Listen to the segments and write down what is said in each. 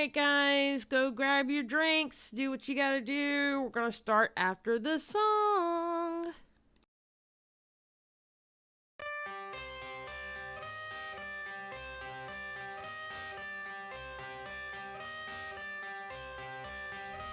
Alright guys, go grab your drinks, do what you gotta do. We're gonna start after the song.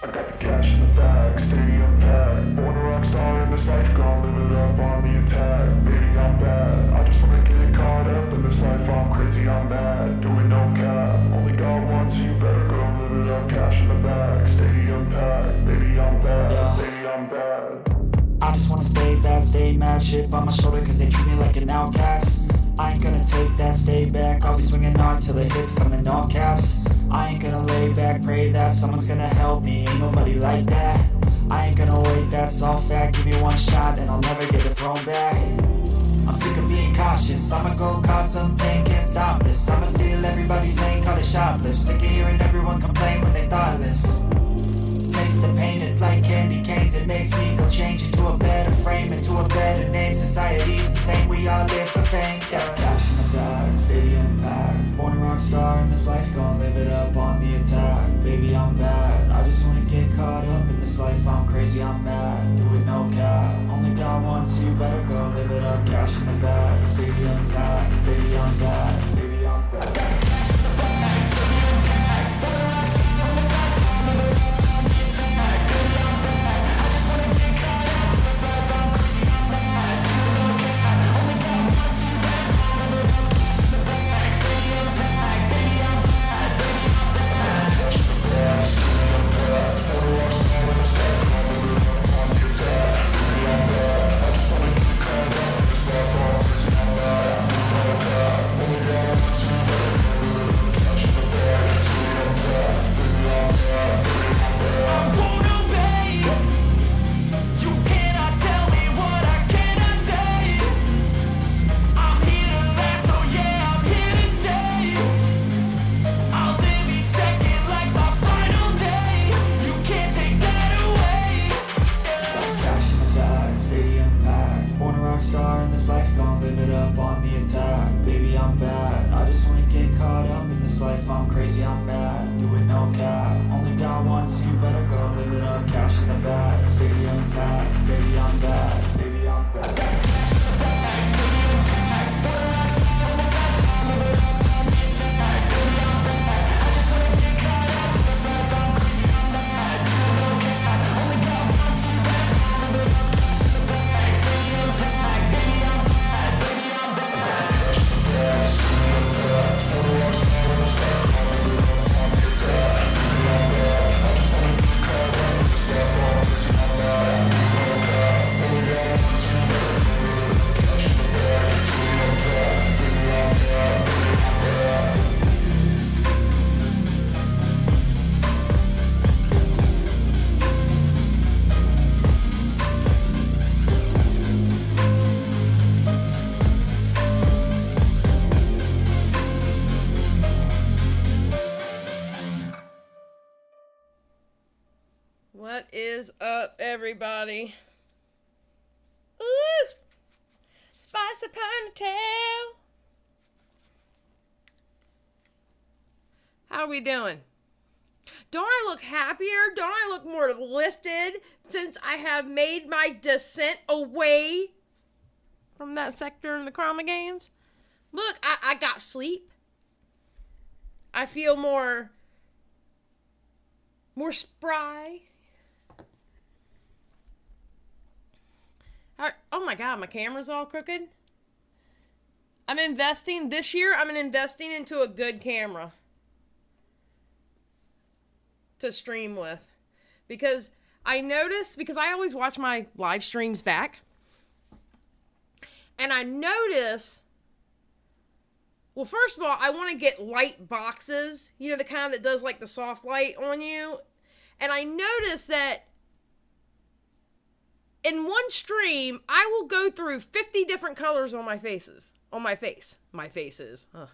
I got the cash in the bag, stadium packed. Born a rock star in this life, gonna live it up on the attack. Baby, I'm bad, I just wanna get caught up in this life. I'm crazy, I'm mad, doing no cap. Only got one, so you better go live it up. Cash in the bag, stadium packed. Baby, I'm bad, baby, I'm bad. I just wanna stay bad, stay mad, shit on my shoulder cause they treat me like an outcast. I ain't gonna take that, stay back, I'll be swinging hard till the hits come in all caps. I ain't gonna lay back, pray that someone's gonna help me, ain't nobody like that. I ain't gonna wait, that's all fact, give me one shot and I'll never get it thrown back. I'm sick of being cautious, I'ma go cause some pain, can't stop this. I'ma steal everybody's lane, call it shoplift. Sick of hearing everyone complain when they thoughtless. Taste the pain, it's like candy canes. It makes me go change into a better frame, into a better name. Society's insane, we all live for fame, yeah. Cash in the bag, stadium packed. Born a rock star in this life, gonna live it up on the attack. Baby, I'm bad, I just wanna get caught up in this life. I'm crazy, I'm mad, doing no cap. Only got one, so you better go live it up. Cash in the bag, stadium packed. Baby, I'm bad, baby, I'm bad. What is up, everybody? Ooh! Spicy ponytail! How are we doing? Don't I look happier? Don't I look more lifted since I have made my descent away from that sector in the Chroma games? Look, I got sleep. I feel more spry. Oh my god, my camera's all crooked. I'm investing this year. I'm investing into a good camera to stream with, because I noticed, because I always watch my live streams back, and I notice, well, first of all, I want to get light boxes, you know, the kind that does like the soft light on you, and I noticed that in one stream, I will go through 50 different colors on my faces. On my face. My faces. Huh.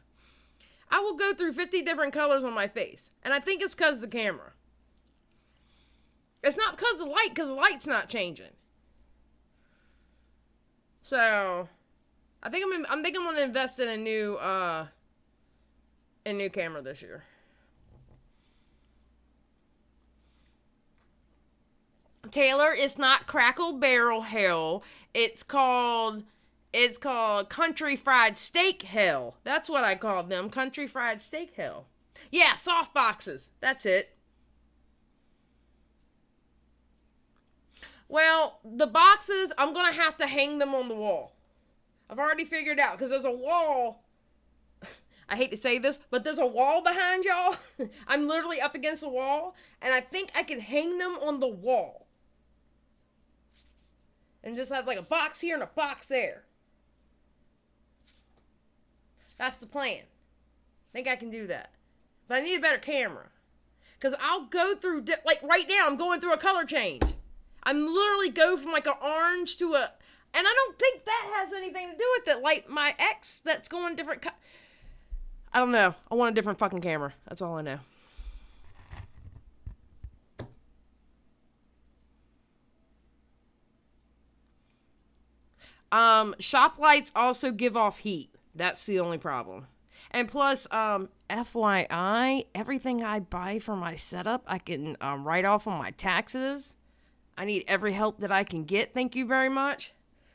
I will go through 50 different colors on my face. And I think it's because of the camera. It's not because of light, because the light's not changing. So, I think I'm going to invest in a new camera this year. Taylor, it's not Crackle Barrel hell. It's called Country Fried Steak hell. That's what I called them. Country Fried Steak hell. Yeah, soft boxes. That's it. Well, the boxes, I'm going to have to hang them on the wall. I've already figured out, because there's a wall. I hate to say this, but there's a wall behind y'all. I'm literally up against the wall, and I think I can hang them on the wall. And just have like a box here and a box there. That's the plan. I think I can do that. But I need a better camera. Because I'll go through, like right now, I'm going through a color change. I'm literally go from like an orange to a, and I don't think that has anything to do with it. Like my ex that's going different, I don't know. I want a different fucking camera. That's all I know. Shop lights also give off heat. That's the only problem. And plus, FYI, everything I buy for my setup, I can write off on my taxes. I need every help that I can get. Thank you very much.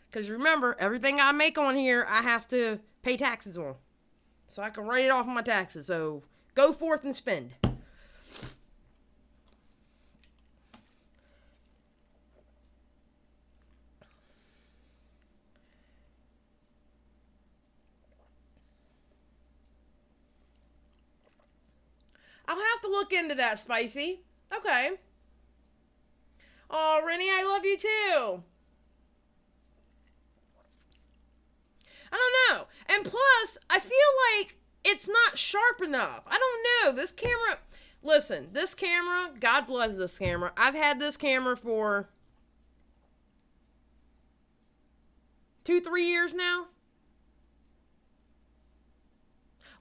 Because remember, everything I make on here, I have to pay taxes on. So I can write it off on my taxes. So go forth and spend. I'll have to look into that, Spicy. Okay. Oh, Rennie, I love you too. I don't know. And plus, I feel like it's not sharp enough. I don't know. This camera, listen, this camera, God bless this camera. I've had this camera for 2-3 years now.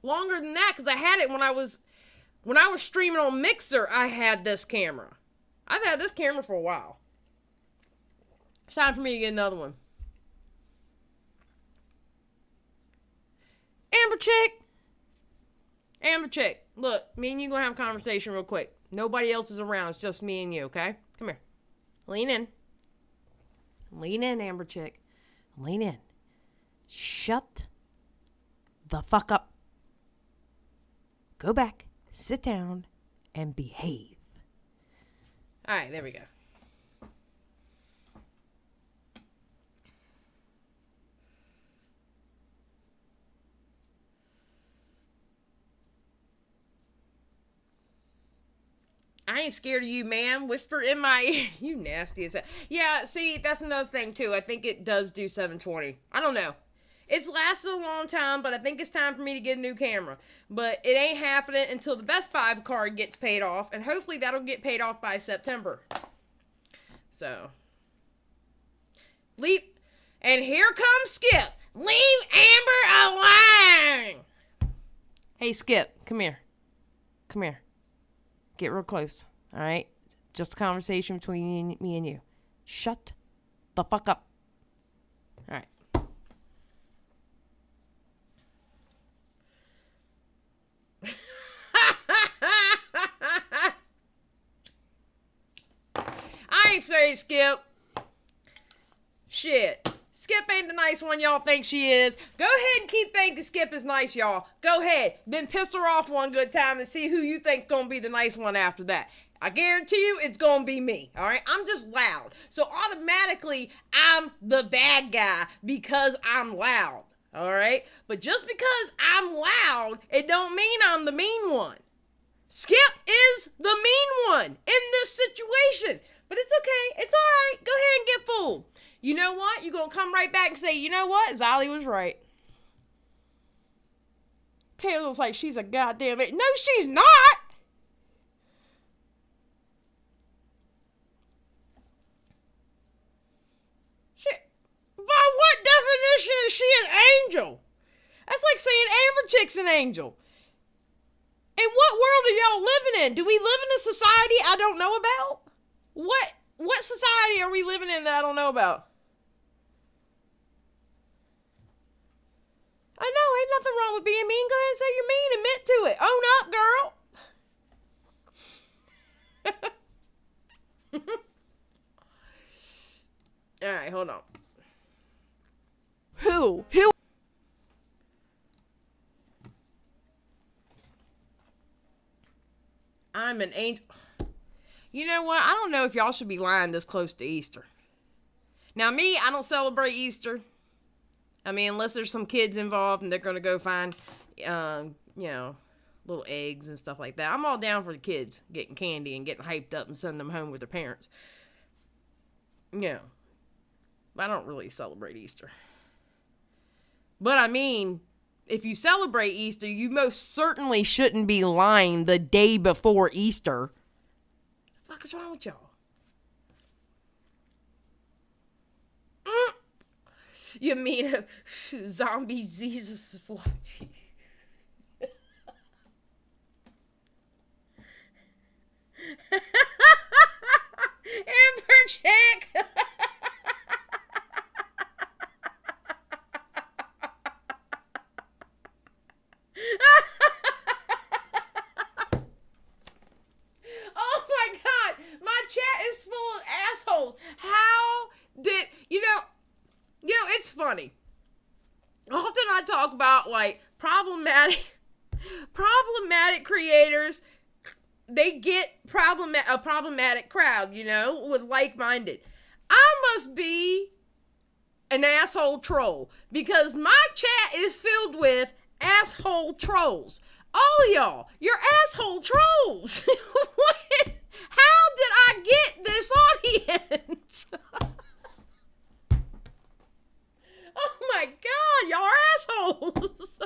Longer than that, because I had it when I was streaming on Mixer. I had this camera. I've had this camera for a while. It's time for me to get another one. Amber Chick, look, me and you gonna have a conversation real quick. Nobody else is around. It's just me and you, okay? Come here. Lean in. Lean in, Amber Chick. Lean in. Shut the fuck up. Go back, sit down, and behave. All right, there we go. I ain't scared of you, ma'am. Whisper in my ear. You nasty as hell. Yeah, see, that's another thing, too. I think it does do 720. I don't know. It's lasted a long time, but I think it's time for me to get a new camera. But it ain't happening until the Best Buy card gets paid off, and hopefully that'll get paid off by September. So. Leap. And here comes Skip. Leave Amber alone. Hey, Skip, come here. Come here. Get real close, all right? Just a conversation between me and you. Shut the fuck up. All right. I ain't afraid, Skip. Shit. Skip ain't the nice one y'all think she is. Go ahead and keep thinking Skip is nice, y'all. Go ahead. Then piss her off one good time and see who you think's gonna be the nice one after that. I guarantee you it's gonna be me, alright? I'm just loud. So automatically, I'm the bad guy because I'm loud, alright? But just because I'm loud, it don't mean I'm the mean one. Skip is the mean one in this situation. But it's okay. It's alright. Go ahead and get fooled. You know what? You're going to come right back and say, you know what? Xylie was right. Taylor's like, she's a goddamn... No, she's not! Shit. By what definition is she an angel? That's like saying Amber Chick's an angel. In what world are y'all living in? Do we live in a society I don't know about? What society are we living in that I don't know about? I know, ain't nothing wrong with being mean. Go ahead and say you're mean. Admit to it. Own up, girl. hold on. Who? I'm an angel. You know what? I don't know if y'all should be lying this close to Easter. Now, me, I don't celebrate Easter. I mean, unless there's some kids involved and they're going to go find, little eggs and stuff like that. I'm all down for the kids getting candy and getting hyped up and sending them home with their parents. But I don't really celebrate Easter. But I mean, if you celebrate Easter, you most certainly shouldn't be lying the day before Easter. What the fuck is wrong with y'all? You mean zombie Jesus is watching? Amber chick. Oh my God, my chat is full of assholes. How did it's funny. Often I talk about like problematic creators. They get a problematic crowd, with like-minded. I must be an asshole troll because my chat is filled with asshole trolls. All of y'all, you're asshole trolls. What? How did I get this audience? Oh my God, y'all are assholes.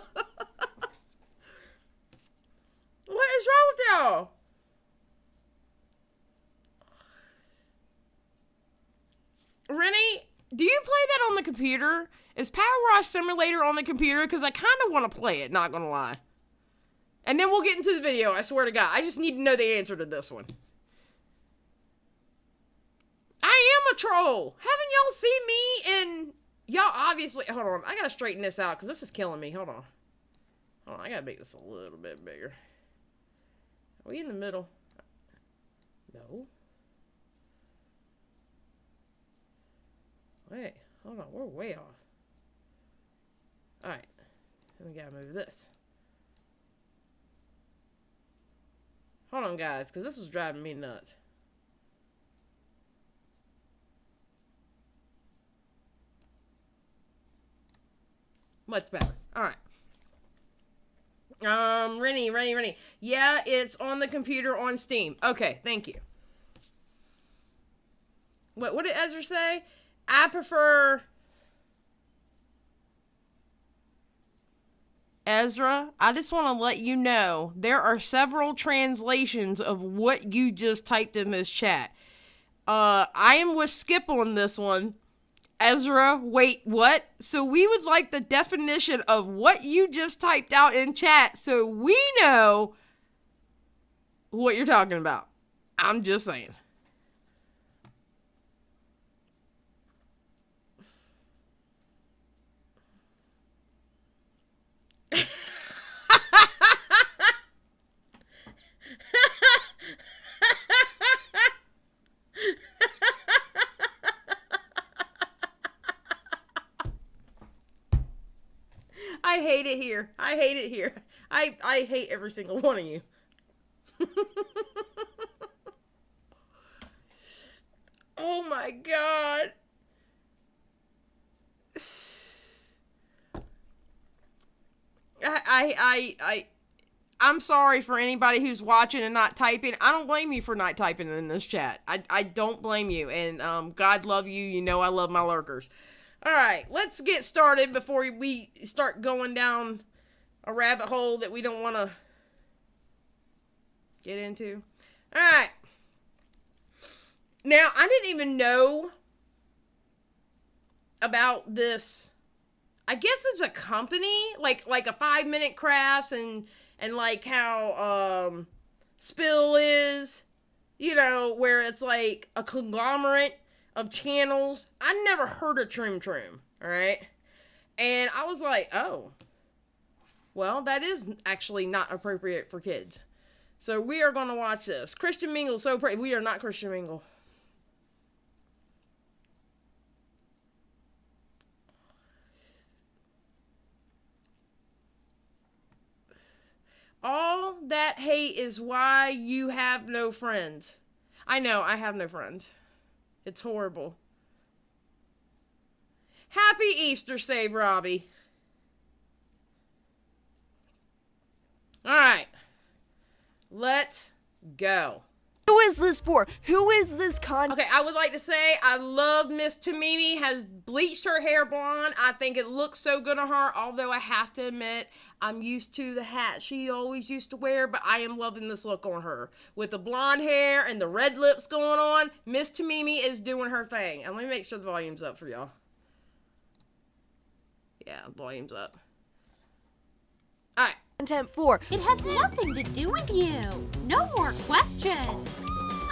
What is wrong with y'all? Rennie, do you play that on the computer? Is Power Wash Simulator on the computer? Because I kind of want to play it, not gonna lie. And then we'll get into the video, I swear to God. I just need to know the answer to this one. I am a troll. Haven't y'all seen me in... Y'all obviously... Hold on, I gotta straighten this out because this is killing me. Hold on, I gotta make this a little bit bigger. Are we in the middle? No. Wait, hold on, we're way off. Alright, then we gotta move this. Hold on, guys, because this was driving me nuts. Much better. Alright. Rennie. Yeah, it's on the computer on Steam. Okay, thank you. What did Ezra say? I prefer... Ezra, I just want to let you know, there are several translations of what you just typed in this chat. I am with Skip on this one. Ezra, wait, what? So we would like the definition of what you just typed out in chat so we know what you're talking about. I'm just saying. I hate it here. I hate it here. I hate every single one of you. Oh my God. I'm sorry for anybody who's watching and not typing. I don't blame you for not typing in this chat. I don't blame you. And God love you. You know I love my lurkers. Alright, let's get started before we start going down a rabbit hole that we don't want to get into. Alright. Now, I didn't even know about this. I guess it's a company, like a 5 Minute Crafts and like how Spill is, where it's like a conglomerate of channels. I never heard of Troom Troom, alright? And I was like, oh, well, that is actually not appropriate for kids. So we are going to watch this. Christian Mingle, so pretty. We are not Christian Mingle. All that hate is why you have no friends. I know, I have no friends. It's horrible. Happy Easter, Save Robbie. Alright. Let's go. Who is this for? Who is this Okay, I would like to say I love Miss Tamimi has bleached her hair blonde. I think it looks so good on her, although I have to admit, I'm used to the hat she always used to wear, but I am loving this look on her. With the blonde hair and the red lips going on, Miss Tamimi is doing her thing. And let me make sure the volume's up for y'all. Yeah, volume's up. Alright. content for? It has nothing to do with you. No more questions.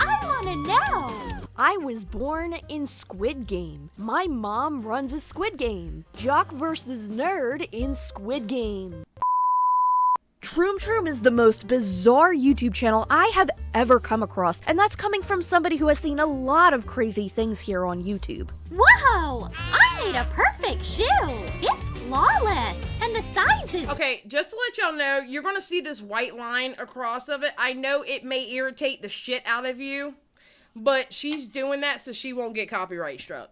I want to know. I was born in Squid Game. My mom runs a Squid Game. Jock versus nerd in Squid Game. Troom Troom is the most bizarre YouTube channel I have ever come across, and that's coming from somebody who has seen a lot of crazy things here on YouTube. Whoa! I made a perfect shoe. It's flawless, and the size is... Okay, just to let y'all know, you're gonna see this white line across of it. I know it may irritate the shit out of you, but she's doing that so she won't get copyright struck.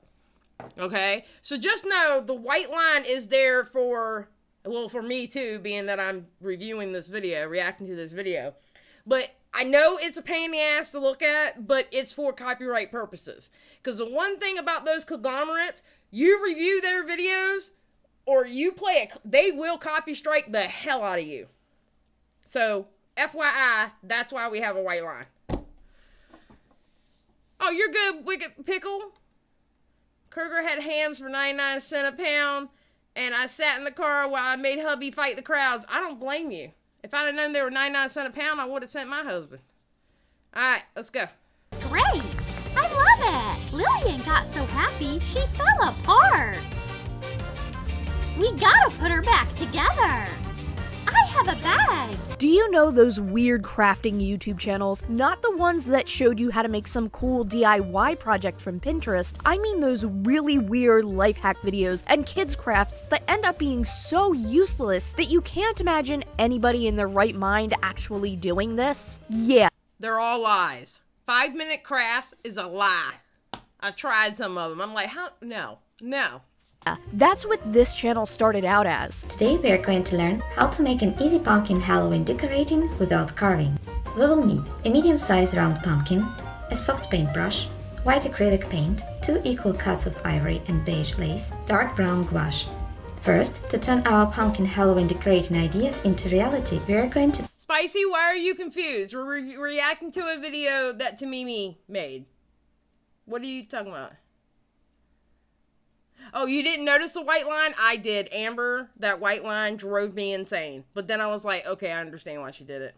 Okay? So just know the white line is there for... well, for me too, being that I'm reviewing this video, reacting to this video. But I know it's a pain in the ass to look at, but it's for copyright purposes. Because the one thing about those conglomerates, you review their videos, or you play it, they will copy strike the hell out of you. So, FYI, that's why we have a white line. Oh, you're good, Wicked Pickle. Kruger had hams for 99 cents a pound. And I sat in the car while I made hubby fight the crowds. I don't blame you. If I'd have known they were 99 cents a pound, I would have sent my husband. Alright, let's go. Great! I love it! Lillian got so happy, she fell apart. We gotta put her back together. I have a bag. Do you know those weird crafting YouTube channels? Not the ones that showed you how to make some cool DIY project from Pinterest. I mean those really weird life hack videos and kids crafts that end up being so useless that you can't imagine anybody in their right mind actually doing this. Yeah. They're all lies. 5-minute crafts is a lie. I tried some of them. I'm like, how? No. That's what this channel started out as. Today we are going to learn how to make an easy pumpkin Halloween decorating without carving. We will need a medium-sized round pumpkin, a soft paintbrush, white acrylic paint, 2 equal cuts of ivory and beige lace, dark brown gouache. First, to turn our pumpkin Halloween decorating ideas into reality, we are going to... Spicy, why are you confused? We're reacting to a video that Tamimi made. What are you talking about? Oh, you didn't notice the white line? I did. Amber, that white line drove me insane. But then I was like, okay, I understand why she did it.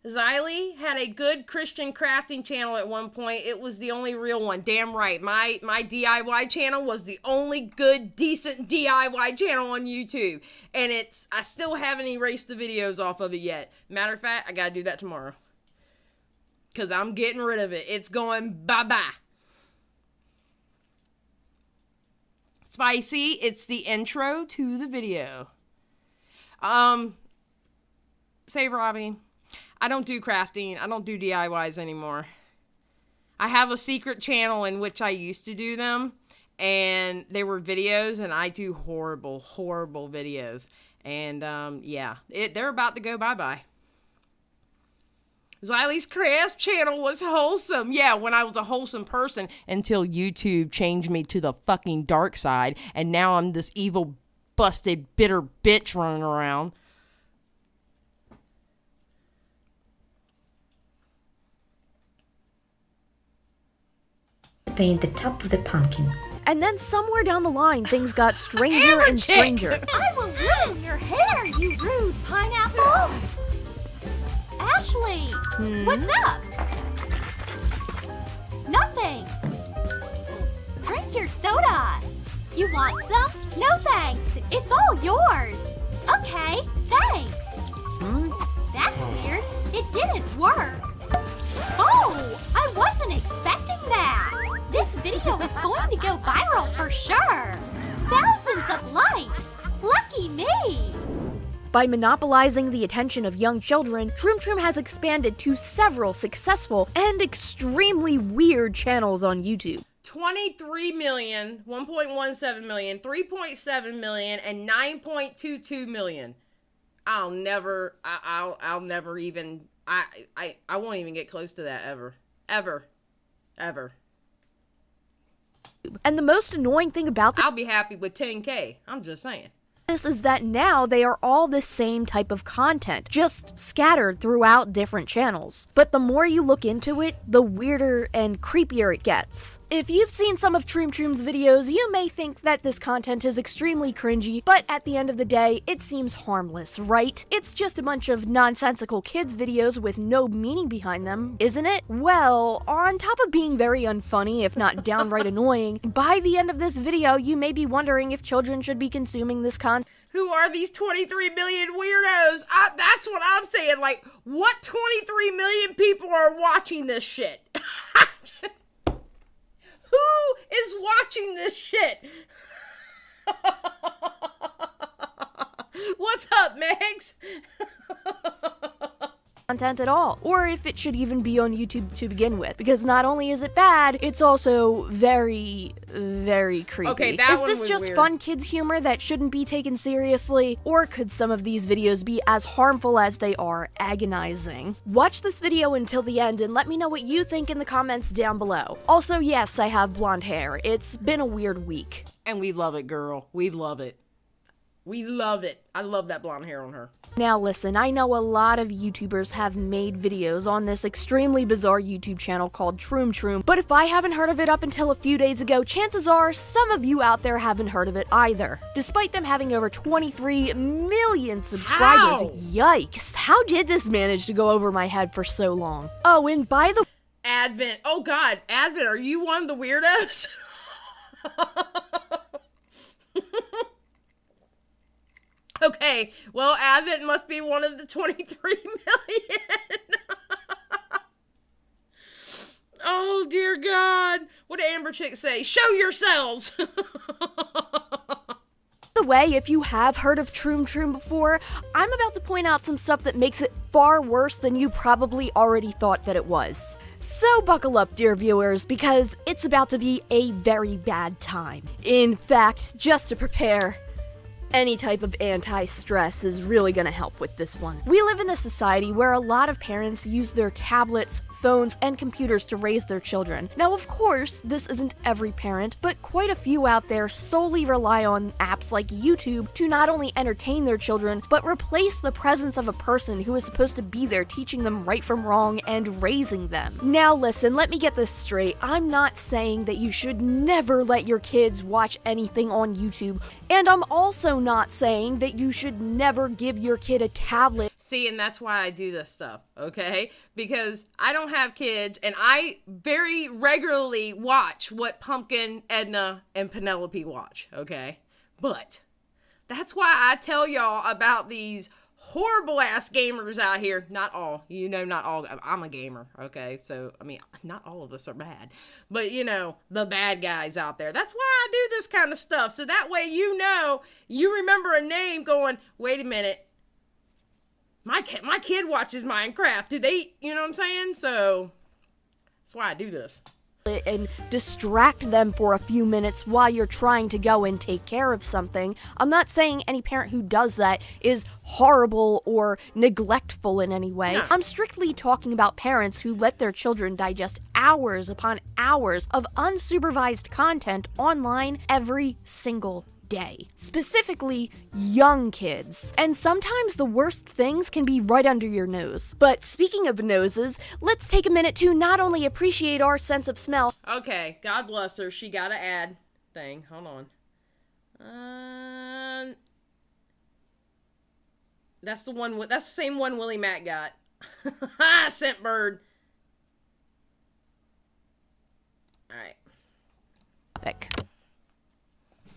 Xylie had a good Christian crafting channel at one point. It was the only real one. Damn right. My DIY channel was the only good, decent DIY channel on YouTube. And I still haven't erased the videos off of it yet. Matter of fact, I gotta do that tomorrow. Because I'm getting rid of it. It's going bye-bye. Spicy, it's the intro to the video. Say, Robbie, I don't do crafting. I don't do DIYs anymore. I have a secret channel in which I used to do them, and they were videos, and I do horrible, horrible videos. And, yeah, they're about to go bye-bye. Xylie's Craft channel was wholesome. Yeah, when I was a wholesome person until YouTube changed me to the fucking dark side. And now I'm this evil, busted, bitter bitch running around. paint the top of the pumpkin. And then somewhere down the line, things got stranger and stranger. I will ruin your hair, you rude pineapple! Ashley, what's up? Nothing. Drink your soda. You want some? No thanks. It's all yours. Okay, thanks. That's weird. It didn't work. Oh, I wasn't expecting that. This video is going to go viral for sure. Thousands of likes. Lucky me. By monopolizing the attention of young children, Troom Troom has expanded to several successful and extremely weird channels on YouTube. 23 million, 1.17 million, 3.7 million, and 9.22 million. I'll never even, I won't even get close to that ever. And the most annoying thing about I'll be happy with 10K. I'm just saying. this is that now they are all the same type of content, just scattered throughout different channels. But the more you look into it, the weirder and creepier it gets. If you've seen some of Troom Troom's videos, you may think that this content is extremely cringy, but at the end of the day, it seems harmless, right? It's just a bunch of nonsensical kids videos with no meaning behind them, isn't it? Well, on top of being very unfunny, if not downright annoying, by the end of this video, you may be wondering if children should be consuming this content. Who are these 23 million weirdos? That's what I'm saying. Like, what 23 million people are watching this shit? Who is watching this shit? What's up, Megs? Content at all, or if it should even be on YouTube to begin with, because not only is it bad, it's also very, very creepy. Okay, that is one this was just weird. fun kids humor that shouldn't be taken seriously, or could some of these videos be as harmful as they are agonizing? Watch this video until the end and let me know what you think in the comments down below. Also, yes, I have blonde hair. It's been a weird week. And we love it, girl. We love it. We love it. I love that blonde hair on her. Now listen, I know a lot of YouTubers have made videos on this extremely bizarre YouTube channel called Troom Troom, but if I haven't heard of it up until a few days ago, chances are some of you out there haven't heard of it either. Despite them having over 23 million subscribers, How? Yikes, how did this manage to go over my head for so long? Oh, and by the Advent. Oh God, Advent, are you one of the weirdos? Okay, well, Advent must be one of the 23 million. Oh, dear God. What did Amber Chick say? Show yourselves. way, if you have heard of Troom Troom before, I'm about to point out some stuff that makes it far worse than you probably already thought that it was. So buckle up, dear viewers, because it's about to be a very bad time. In fact, just to prepare, any type of anti-stress is really gonna help with this one. We live in a society where a lot of parents use their tablets, phones, and computers to raise their children. Now, of course, this isn't every parent, but quite a few out there solely rely on apps like YouTube to not only entertain their children, but replace the presence of a person who is supposed to be there teaching them right from wrong and raising them. Now listen, let me get this straight. I'm not saying that you should never let your kids watch anything on YouTube, and I'm also not saying that you should never give your kid a tablet. See, and that's why I do this stuff, okay? Because I don't have kids, and I very regularly watch what Pumpkin, Edna, and Penelope watch, okay? But that's why I tell y'all about these horrible ass gamers out here. Not all, you know, not all. I'm a gamer, okay? So, I mean, not all of us are bad. But, you know, the bad guys out there. That's why I do this kind of stuff. So that way, you know, you remember a name going, wait a minute. My kid watches Minecraft. Do they, you know what I'm saying? So, that's why I do this. And distract them for a few minutes while you're trying to go and take care of something. I'm not saying any parent who does that is horrible or neglectful in any way. No. I'm strictly talking about parents who let their children digest hours upon hours of unsupervised content online every single day. Specifically, young kids. And sometimes the worst things can be right under your nose. But speaking of noses, let's take a minute to not only appreciate our sense of smell. Okay, God bless her. She got an ad thing. Hold on. That's the one. That's the same one Willie Matt got. Scent bird. All right.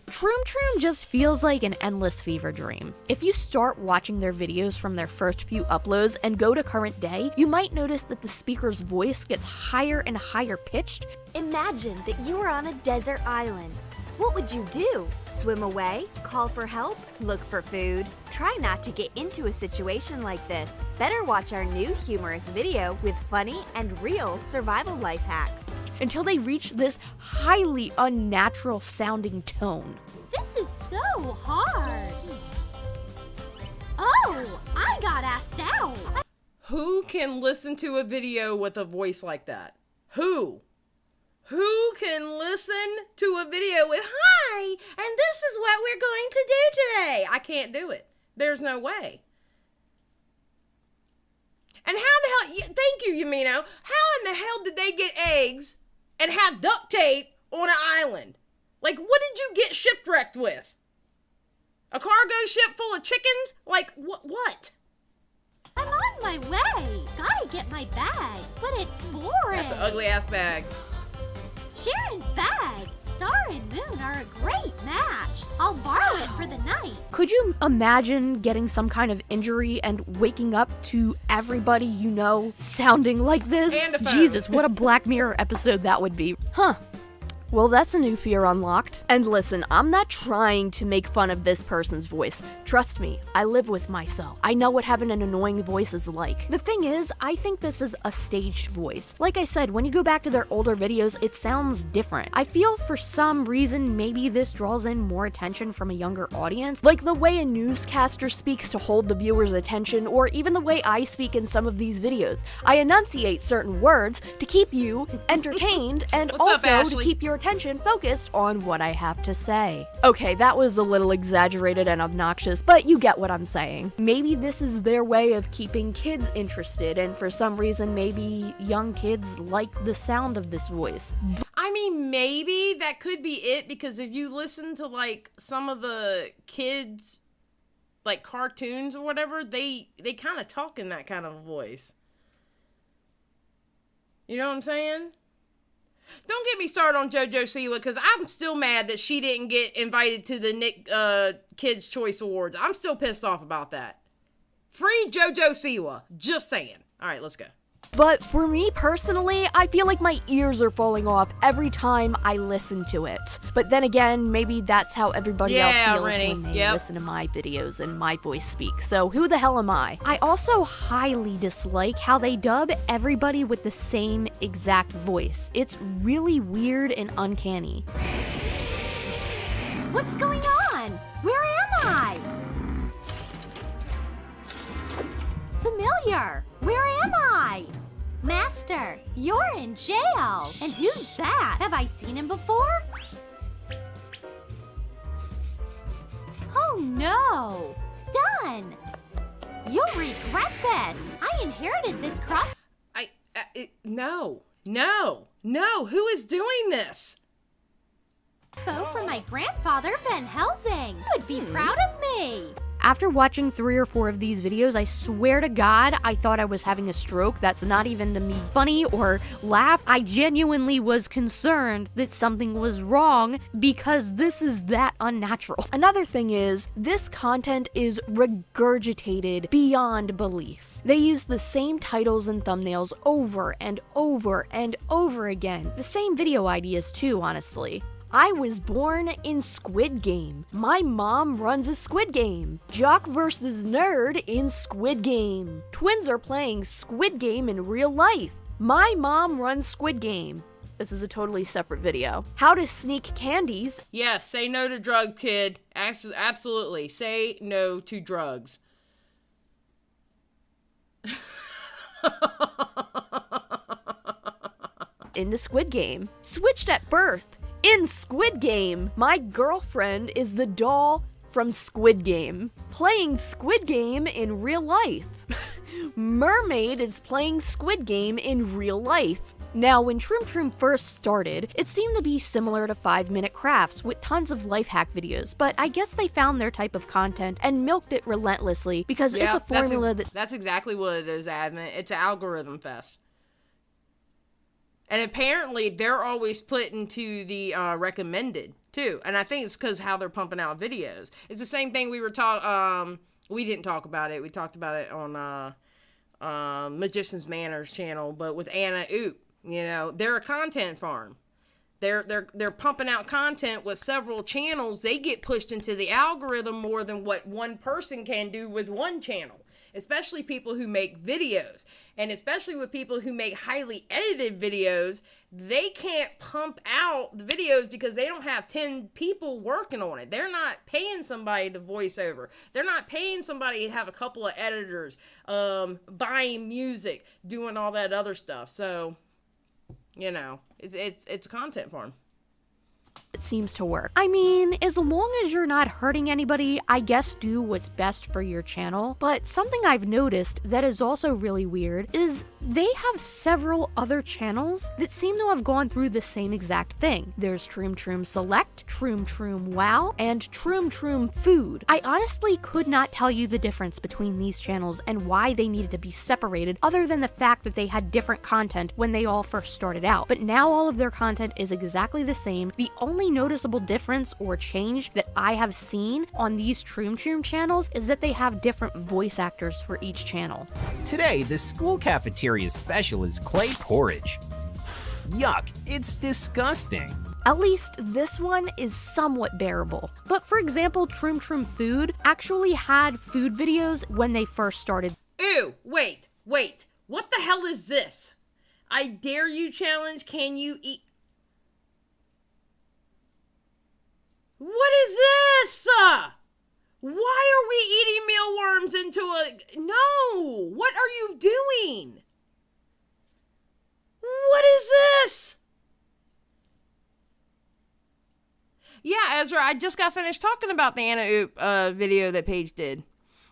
Troom Troom just feels like an endless fever dream. If you start watching their videos from their first few uploads and go to current day, you might notice that the speaker's voice gets higher and higher pitched. Imagine that you are on a desert island. What would you do? Swim away? Call for help? Look for food? Try not to get into a situation like this. Better watch our new humorous video with funny and real survival life hacks. Until they reach this highly unnatural sounding tone. This is so hard. Oh, I got asked out. Who can listen to a video with a voice like that? Who? Who can listen to a video with, hi, and this is what we're going to do today? I can't do it. There's no way. And how the hell, thank you, Yamino. How in the hell did they get eggs and have duct tape on an island? Like, what did you get shipwrecked with? A cargo ship full of chickens? Like, what? I'm on my way. Gotta get my bag, but it's boring. That's an ugly ass bag. Sharon's bag. Star and Moon are a great match. I'll borrow it for the night. Could you imagine getting some kind of injury and waking up to everybody you know sounding like this? And a phone. Jesus, what a Black Mirror episode that would be. Huh. Well, that's a new fear unlocked. And listen, I'm not trying to make fun of this person's voice. Trust me, I live with myself. I know what having an annoying voice is like. The thing is, I think this is a staged voice. Like I said, when you go back to their older videos, it sounds different. I feel for some reason maybe this draws in more attention from a younger audience, like the way a newscaster speaks to hold the viewer's attention, or even the way I speak in some of these videos. I enunciate certain words to keep you entertained and What's up, also to Ashley? keep your attention focused on what I have to say. Okay, that was a little exaggerated and obnoxious, but you get what I'm saying. Maybe this is their way of keeping kids interested, and for some reason, maybe young kids like the sound of this voice. I mean, maybe that could be it, because if you listen to, like, some of the kids, like, cartoons or whatever, they kind of talk in that kind of a voice. You know what I'm saying? Don't get me started on JoJo Siwa, because I'm still mad that she didn't get invited to the Nick Kids' Choice Awards. I'm still pissed off about that. Free JoJo Siwa. Just saying. All right, let's go. But for me personally, I feel like my ears are falling off every time I listen to it. But then again, maybe that's how everybody else feels Rennie. when they Yep. listen to my videos and my voice speak. So who the hell am I? I also highly dislike how they dub everybody with the same exact voice. It's really weird and uncanny. What's going on? Where am I? Familiar. Where am I? Master, you're in jail. And who's that? Have I seen him before? Oh no. Done. You'll regret this. I inherited this crossbow No. Who is doing this? from my grandfather, Van Helsing. He would be proud of me. After watching 3 or 4 of these videos, I swear to God, I thought I was having a stroke. That's not even to me funny or laugh. I genuinely was concerned that something was wrong because this is that unnatural. Another thing is, this content is regurgitated beyond belief. They use the same titles and thumbnails over and over and over again. The same video ideas too, honestly. I was born in Squid Game. My mom runs a Squid Game. Jock versus nerd in Squid Game. Twins are playing Squid Game in real life. My mom runs Squid Game. This is a totally separate video. How to sneak candies. Yes, say no to drug, kid. Absolutely. Say no to drugs. In the Squid Game. Switched at birth. In Squid Game, my girlfriend is the doll from Squid Game, playing Squid Game in real life. Mermaid is playing Squid Game in real life. Now, when Troom Troom first started, it seemed to be similar to 5-minute crafts with tons of life hack videos, but I guess they found their type of content and milked it relentlessly because it's a formula that's exactly what it is, Admin. It's an algorithm fest. And apparently, they're always put into the recommended, too. And I think it's because how they're pumping out videos. It's the same thing we didn't talk about it. We talked about it on Magician's Manners channel, but with Anna Oop. You know, they're a content farm. they're pumping out content with several channels. They get pushed into the algorithm more than what one person can do with one channel. Especially people who make videos, and especially with people who make highly edited videos, they can't pump out the videos because they don't have 10 people working on it. They're not paying somebody to voice over. They're not paying somebody to have a couple of editors, buying music, doing all that other stuff. So, you know, it's a content farm. It seems to work. I mean, as long as you're not hurting anybody, I guess do what's best for your channel. But something I've noticed that is also really weird is they have several other channels that seem to have gone through the same exact thing. There's Troom Troom Select, Troom Troom Wow, and Troom Troom Food. I honestly could not tell you the difference between these channels and why they needed to be separated, other than the fact that they had different content when they all first started out. But now all of their content is exactly the same. The only noticeable difference or change that I have seen on these Troom Troom channels is that they have different voice actors for each channel. Today, the school cafeteria's special is clay porridge. Yuck, it's disgusting. At least this one is somewhat bearable. But for example, Troom Troom Food actually had food videos when they first started. Ew, wait. What the hell is this? I dare you challenge, can you eat? What is this? Why are we eating mealworms into a... No! What are you doing? What is this? Yeah, Ezra, I just got finished talking about the Anna Oop video that Paige did.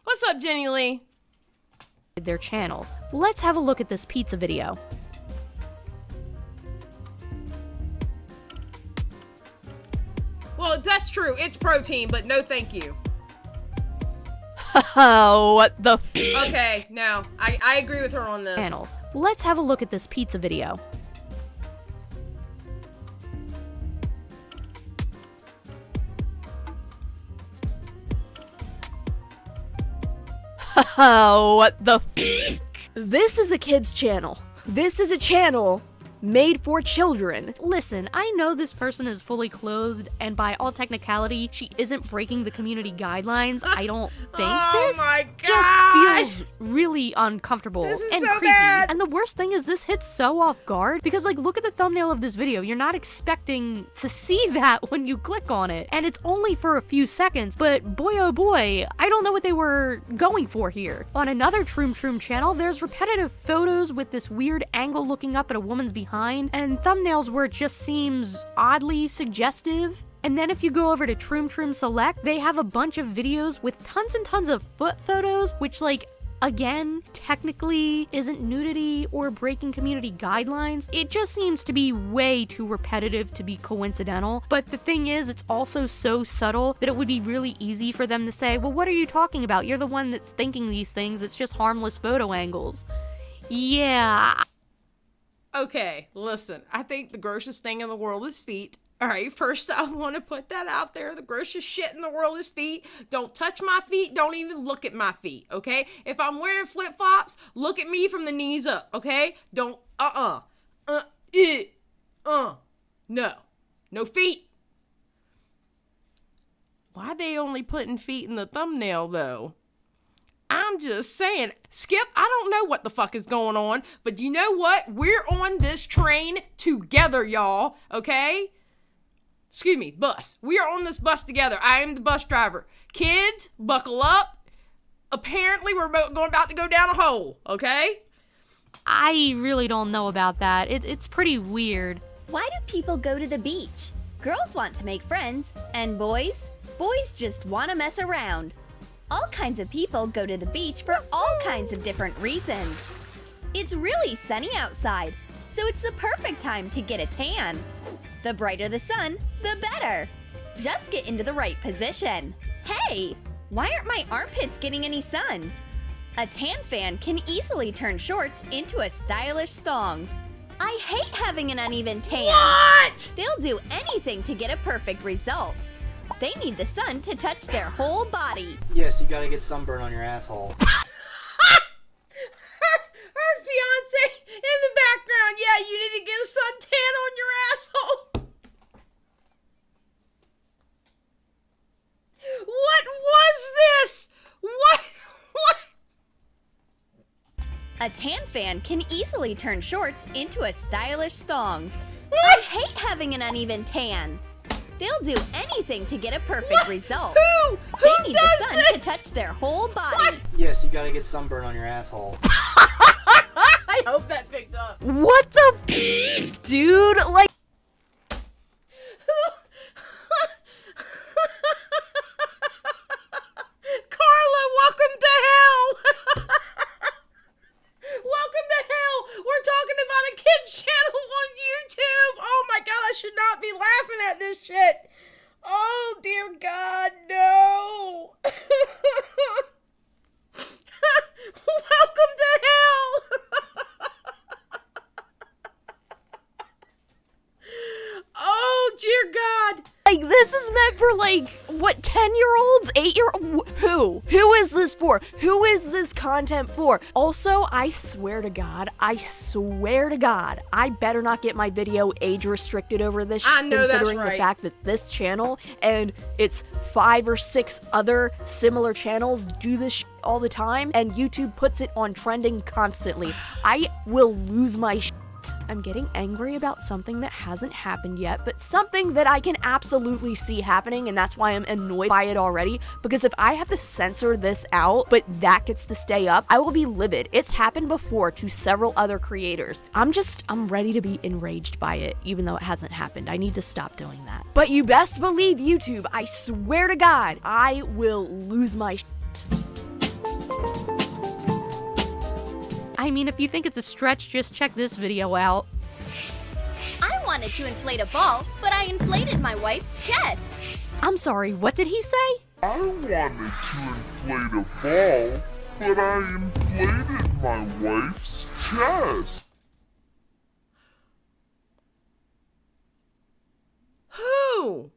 What's up, Jenny Lee? Their channels. Let's have a look at this pizza video. Well, that's true. It's protein, but no thank you. What the Okay, no. I agree with her on this. channels. Let's have a look at this pizza video. What the This is a kid's channel. This is a channel made for children. Listen, I know this person is fully clothed, and by all technicality, she isn't breaking the community guidelines. I don't think Oh my just God. feels really uncomfortable This is and so creepy. bad. And the worst thing is this hits so off guard because, like, look at the thumbnail of this video. You're not expecting to see that when you click on it, and it's only for a few seconds, but boy oh boy, I don't know what they were going for here. On another Troom Troom channel, there's repetitive photos with this weird angle looking up at a woman's behind, and thumbnails where it just seems oddly suggestive. And then if you go over to Troom Troom Select, they have a bunch of videos with tons and tons of foot photos, which, like, again, technically isn't nudity or breaking community guidelines. It just seems to be way too repetitive to be coincidental. But the thing is, it's also so subtle that it would be really easy for them to say, well, what are you talking about? You're the one that's thinking these things. It's just harmless photo angles. Yeah. Okay, listen. I think the grossest thing in the world is feet. All right, first I want to put that out there. The grossest shit in the world is feet. Don't touch my feet. Don't even look at my feet, okay? If I'm wearing flip-flops, look at me from the knees up, okay? Don't, no. No feet. Why they only putting feet in the thumbnail, though? I'm just saying, Skip, I don't know what the fuck is going on, but you know what? We're on this train together, y'all, okay? Excuse me, bus. We are on this bus together. I am the bus driver. Kids, buckle up. Apparently, we're about to go down a hole, okay? I really don't know about that. It's pretty weird. Why do people go to the beach? Girls want to make friends, and boys just want to mess around. All kinds of people go to the beach for all kinds of different reasons. It's really sunny outside, so it's the perfect time to get a tan. The brighter the sun, the better. Just get into the right position. Hey, why aren't my armpits getting any sun? A tan fan can easily turn shorts into a stylish thong. I hate having an uneven tan. What? They'll do anything to get a perfect result. They need the sun to touch their whole body. Yes, you gotta get sunburn on your asshole. Her fiance in the background. Yeah, you need to get a suntan on your asshole. A tan fan can easily turn shorts into a stylish thong. I hate having an uneven tan. They'll do anything to get a perfect result. They need the sun to touch their whole body. What? Yes, you gotta get sunburn on your asshole. I hope that picked up. What the dude, like Carla, welcome to hell. Welcome to hell. We're talking about a kid's channel on YouTube. Oh my god, I should not be laughing at this shit. Oh dear God, no. Welcome to hell. Oh dear God. Like, this is meant for, like, what, 10-year-olds? 8-year-olds? Who? Who is this for? Who is this content for? Also, I swear to God, I better not get my video age restricted over this I know that's considering right. the fact that this channel and its 5 or 6 other similar channels do this all the time, and YouTube puts it on trending constantly. I will lose my shit. I'm getting angry about something that hasn't happened yet, but something that I can absolutely see happening, and that's why I'm annoyed by it already, because if I have to censor this out, but that gets to stay up, I will be livid. It's happened before to several other creators. I'm ready to be enraged by it, even though it hasn't happened. I need to stop doing that. But you best believe YouTube, I swear to God, I will lose my shit. I mean, if you think it's a stretch, just check this video out. I wanted to inflate a ball, but I inflated my wife's chest. I'm sorry, what did he say? I wanted to inflate a ball, but I inflated my wife's chest. Who?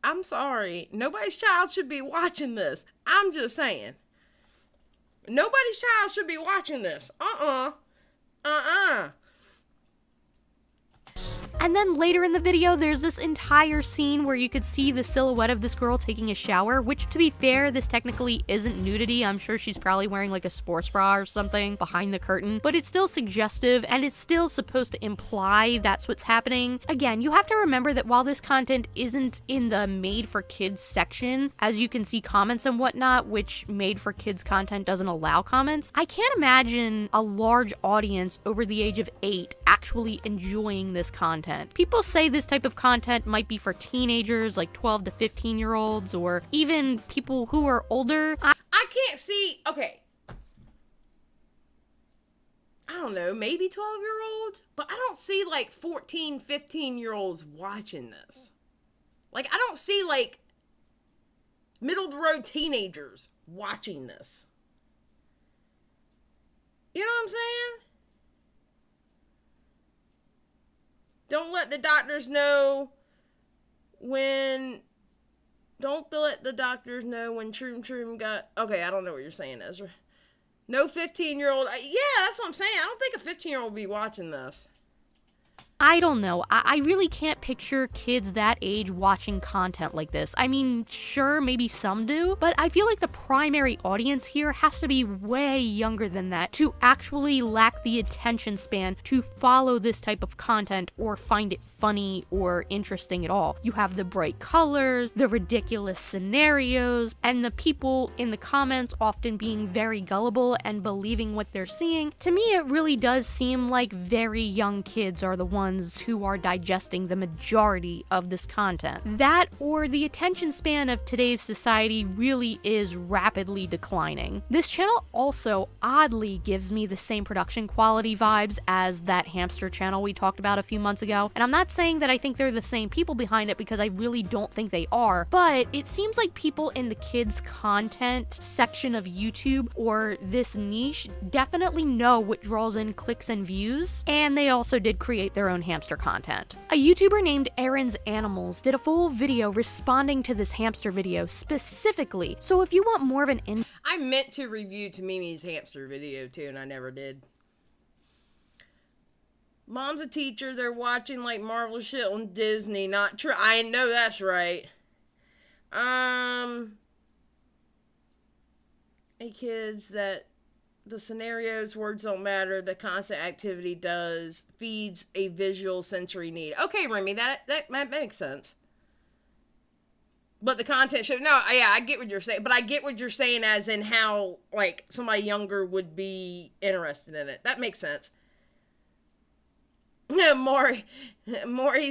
I'm sorry. Nobody's child should be watching this. I'm just saying. Nobody's child should be watching this. And then later in the video, there's this entire scene where you could see the silhouette of this girl taking a shower, which, to be fair, this technically isn't nudity. I'm sure she's probably wearing like a sports bra or something behind the curtain, but it's still suggestive and it's still supposed to imply that's what's happening. Again, you have to remember that while this content isn't in the made for kids section, as you can see comments and whatnot, which made for kids content doesn't allow comments, I can't imagine a large audience over the age of 8 actually enjoying this content. People say this type of content might be for teenagers, like 12 to 15-year-olds, or even people who are older. I can't see, okay. I don't know, maybe 12-year-olds? But I don't see like 14, 15-year-olds watching this. Like, I don't see like middle-of-the-road teenagers watching this. You know what I'm saying? Don't let the doctors know when... Don't let the doctors know when Troom Troom got... Okay, I don't know what you're saying, Ezra. No 15-year-old... Yeah, that's what I'm saying. I don't think a 15-year-old will be watching this. I don't know. I really can't picture kids that age watching content like this. I mean, sure, maybe some do, but I feel like the primary audience here has to be way younger than that to actually lack the attention span to follow this type of content or find it funny or interesting at all. You have the bright colors, the ridiculous scenarios, and the people in the comments often being very gullible and believing what they're seeing. To me, it really does seem like very young kids are the ones who are digesting the majority of this content. That, or the attention span of today's society, really is rapidly declining. This channel also oddly gives me the same production quality vibes as that hamster channel we talked about a few months ago, and I'm not saying that I think they're the same people behind it, because I really don't think they are, but it seems like people in the kids content section of YouTube, or this niche, definitely know what draws in clicks and views, and they also did create their own hamster content. A YouTuber named Aaron's Animals did a full video responding to this hamster video specifically, so if you want more of an I meant to review TEHMIMI'S hamster video too, and I never did. Mom's a teacher, they're watching like Marvel shit on Disney, not true. I know that's right. Hey kids, that the scenarios, words don't matter, the constant activity does, feeds a visual sensory need. Okay, Remy, that makes sense. But the content should, no, yeah, I get what you're saying, but I get what you're saying as in how, like, somebody younger would be interested in it. That makes sense. Maury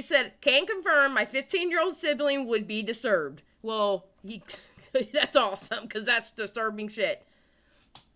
said, can confirm my 15-year-old sibling would be disturbed. Well, that's awesome, because that's disturbing shit.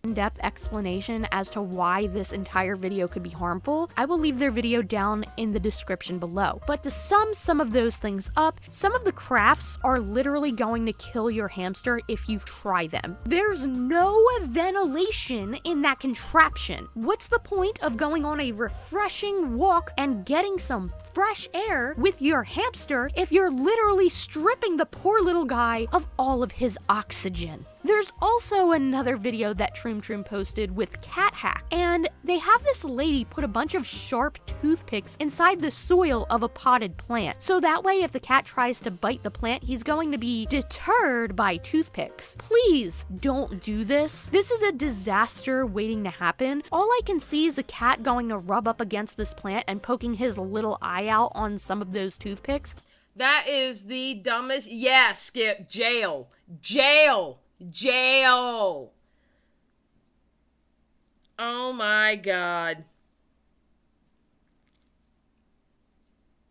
In-depth explanation as to why this entire video could be harmful, I will leave their video down in the description below. But to sum some of those things up, some of the crafts are literally going to kill your hamster if you try them. There's no ventilation in that contraption. What's the point of going on a refreshing walk and getting some fresh air with your hamster if you're literally stripping the poor little guy of all of his oxygen? There's also another video that Troom Troom posted with cat hack, and they have this lady put a bunch of sharp toothpicks inside the soil of a potted plant. So that way if the cat tries to bite the plant, he's going to be deterred by toothpicks. Please don't do this. This is a disaster waiting to happen. All I can see is a cat going to rub up against this plant and poking his little eye out on some of those toothpicks. That is the dumbest. Yeah, Skip. Jail. Jail. Jail. Oh my God.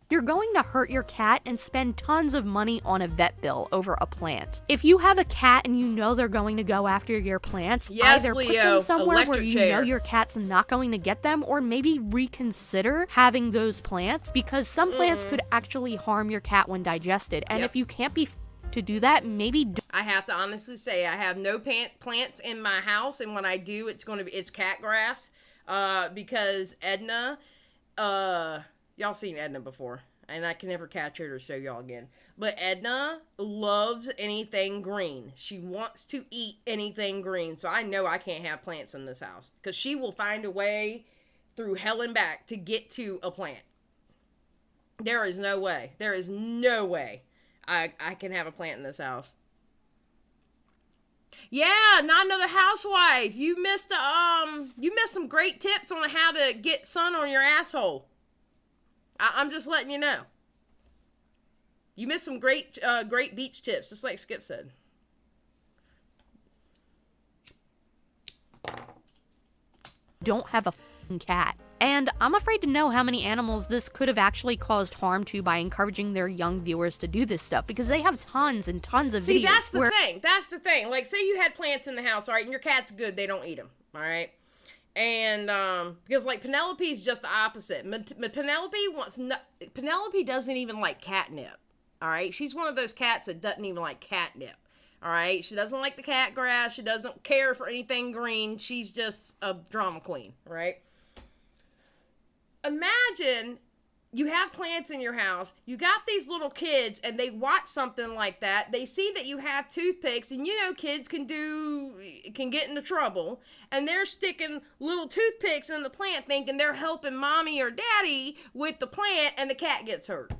You're going to hurt your cat and spend tons of money on a vet bill over a plant. If you have a cat and you know they're going to go after your plants, yes, either Leo, put them somewhere where electric you chair. know your cat's not going to get them, or maybe reconsider having those plants, because some plants could actually harm your cat when digested. And Yep. if you can't be to do that, maybe I have to honestly say I have no plants in my house, and when I do, it's cat grass. Because Edna, y'all seen Edna before, and I can never catch her to show y'all again. But Edna loves anything green. She wants to eat anything green, so I know I can't have plants in this house, because she will find a way through hell and back to get to a plant. There is no way. There is no way I can have a plant in this house. Yeah, not another housewife. You missed some great tips on how to get sun on your asshole. I'm just letting you know. You missed some great beach tips, just like Skip said. don't have a f***ing cat. And I'm afraid to know how many animals this could have actually caused harm to by encouraging their young viewers to do this stuff, because they have tons and tons of videos. See, that's the thing. That's the thing. Like, say you had plants in the house, all right, and your cat's good, they don't eat them, all right? And, because, like, Penelope's just the opposite. Penelope doesn't even like catnip, all right? She's one of those cats that doesn't even like catnip, all right? She doesn't like the cat grass. She doesn't care for anything green. She's just a drama queen, right? Imagine you have plants in your house, you got these little kids, and they watch something like that. They see that you have toothpicks, and you know kids can get into trouble, and they're sticking little toothpicks in the plant thinking they're helping mommy or daddy with the plant, and the cat gets hurt.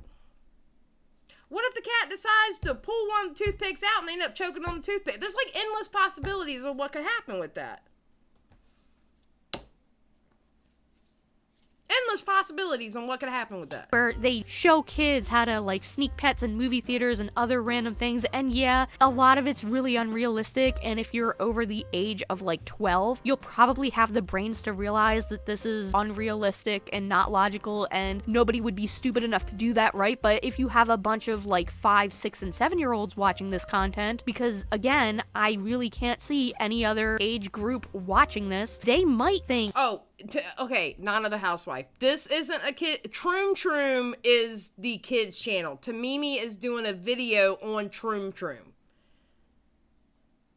What if the cat decides to pull one of the toothpicks out and they end up choking on the toothpick? There's like endless possibilities of what could happen with that. Endless possibilities on what could happen with that. Where they show kids how to like sneak pets in movie theaters and other random things, and yeah, a lot of it's really unrealistic, and if you're over the age of like 12, you'll probably have the brains to realize that this is unrealistic and not logical, and nobody would be stupid enough to do that, right? But if you have a bunch of like 5, 6, and 7-year-olds watching this content, because again, I really can't see any other age group watching this, they might think, oh, okay, not another housewife. This isn't a kid. Troom Troom is the kids channel. Tamimi is doing a video on Troom Troom.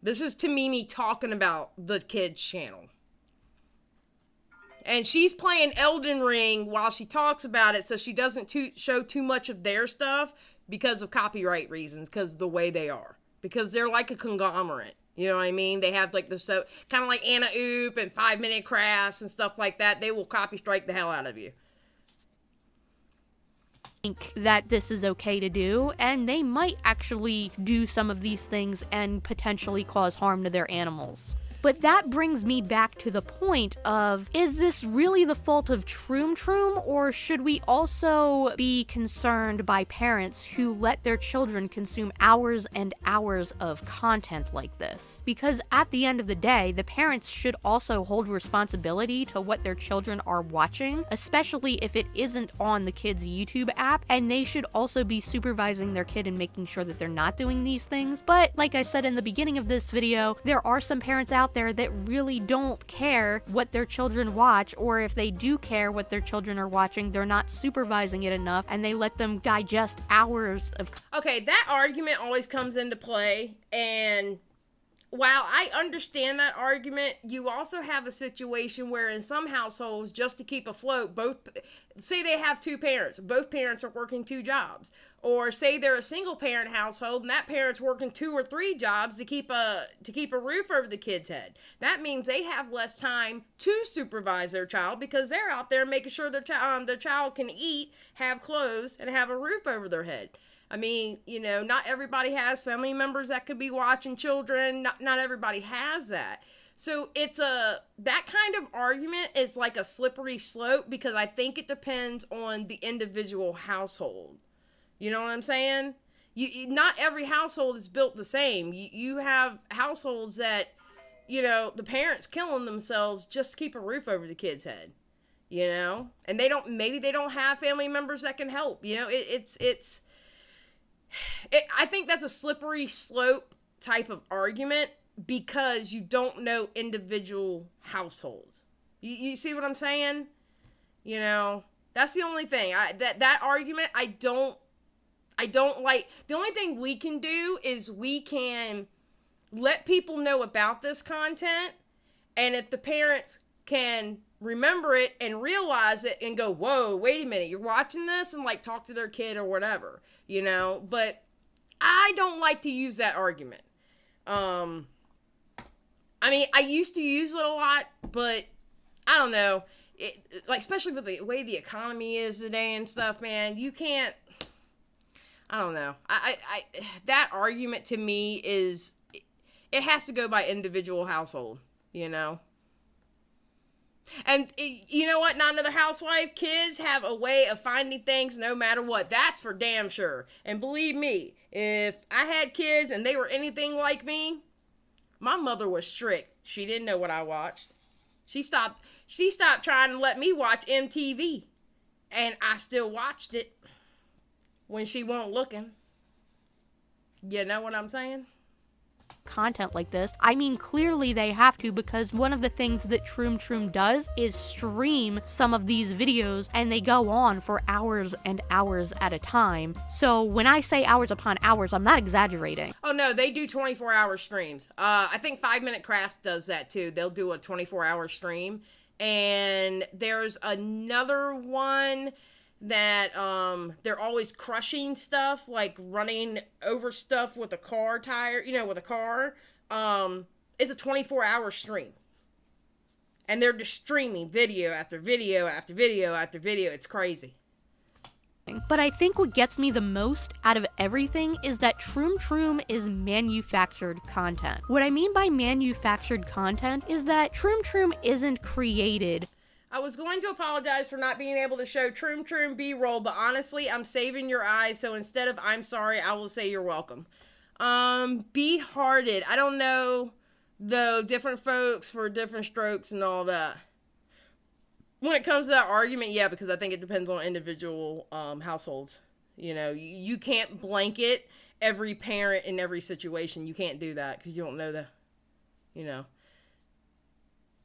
This is Tamimi talking about the kids channel. And she's playing Elden Ring while she talks about it, so she doesn't show too much of their stuff because of copyright reasons, because of the way they are. Because they're like a conglomerate. You know what I mean? They have like the kind of like Anna Oop and 5 Minute Crafts and stuff like that. They will copy strike the hell out of you. Think that this is okay to do, and they might actually do some of these things and potentially cause harm to their animals. But that brings me back to the point of, is this really the fault of Troom Troom, or should we also be concerned by parents who let their children consume hours and hours of content like this? Because at the end of the day, the parents should also hold responsibility to what their children are watching, especially if it isn't on the kid's YouTube app, and they should also be supervising their kid and making sure that they're not doing these things. But like I said in the beginning of this video, there are some parents out there that really don't care what their children watch, or if they do care what their children are watching, they're not supervising it enough and they let them digest hours of. Okay, that argument always comes into play, and while I understand that argument, you also have a situation where in some households, just to keep afloat, say they have two parents, both parents are working two jobs, or say they're a single parent household and that parent's working 2 or 3 jobs to keep a roof over the kid's head. That means they have less time to supervise their child because they're out there making sure their child can eat, have clothes, and have a roof over their head. I mean, you know, not everybody has family members that could be watching children. Not everybody has that. So that kind of argument is like a slippery slope because I think it depends on the individual household. You know what I'm saying? Not every household is built the same. You have households that, you know, the parents killing themselves just to keep a roof over the kid's head, you know, and maybe they don't have family members that can help. You know, I think that's a slippery slope type of argument because you don't know individual households. You see what I'm saying? You know, that's the only thing. That argument I don't like. The only thing we can do is we can let people know about this content, and if the parents can remember it and realize it and go, whoa, wait a minute, you're watching this, and like talk to their kid or whatever, you know. But I don't like to use that argument. I mean, I used to use it a lot, but I don't know. Like, especially with the way the economy is today and stuff, man, you can't, I don't know. That argument to me is, it has to go by individual household, you know? And you know what? Not another housewife. Kids have a way of finding things no matter what. That's for damn sure. And believe me, if I had kids and they were anything like me, my mother was strict. She didn't know what I watched. She stopped trying to let me watch MTV. And I still watched it when she wasn't looking. You know what I'm saying? Content like this. I mean, clearly they have to, because one of the things that Troom Troom does is stream some of these videos, and they go on for hours and hours at a time. So when I say hours upon hours, I'm not exaggerating. Oh no, they do 24-hour streams. I think 5 Minute Crafts does that too. They'll do a 24-hour stream. And there's another one that they're always crushing stuff, like running over stuff with a car tire, you know, with a car. It's a 24-hour stream. And they're just streaming video after video after video after video. It's crazy. But I think what gets me the most out of everything is that Troom Troom is manufactured content. What I mean by manufactured content is that Troom Troom isn't created. I was going to apologize for not being able to show Troom Troom B-roll, but honestly, I'm saving your eyes, so instead of I'm sorry, I will say you're welcome. Be-hearted. I don't know, though, different folks for different strokes and all that. When it comes to that argument, yeah, because I think it depends on individual households. You know, you can't blanket every parent in every situation. You can't do that because you don't know you know.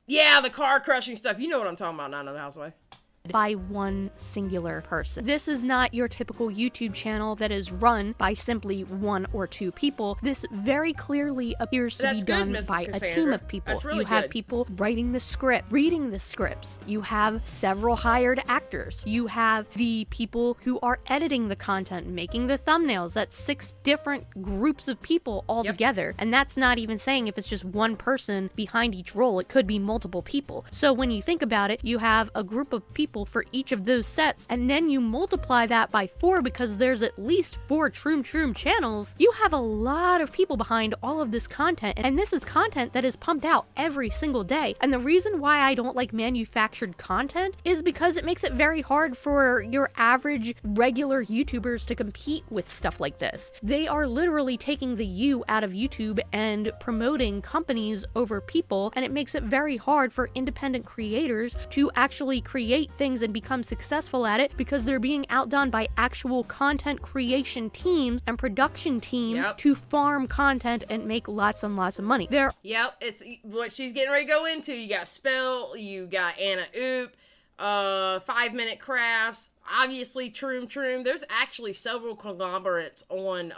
Yeah, the car crushing stuff. You know what I'm talking about, not another housewife. By one singular person. This is not your typical YouTube channel that is run by simply 1 or 2 people. This very clearly appears to be done by a team of people. That's really you have good. people writing the script, reading the scripts. You have several hired actors. You have the people who are editing the content, making the thumbnails. That's 6 different groups of people all together. And that's not even saying if it's just one person behind each role. It could be multiple people. So when you think about it, you have a group of people people for each of those sets, and then you multiply that by 4 because there's at least 4 Troom Troom channels, you have a lot of people behind all of this content, and this is content that is pumped out every single day. And the reason why I don't like manufactured content is because it makes it very hard for your average regular YouTubers to compete with stuff like this. They are literally taking the you out of YouTube and promoting companies over people, and it makes it very hard for independent creators to actually create things and become successful at it because they're being outdone by actual content creation teams and production teams to farm content and make lots and lots of money. Yep, it's what she's getting ready to go into. You got Spill, you got Anna Oop, 5 Minute Crafts, obviously Troom Troom. There's actually several conglomerates on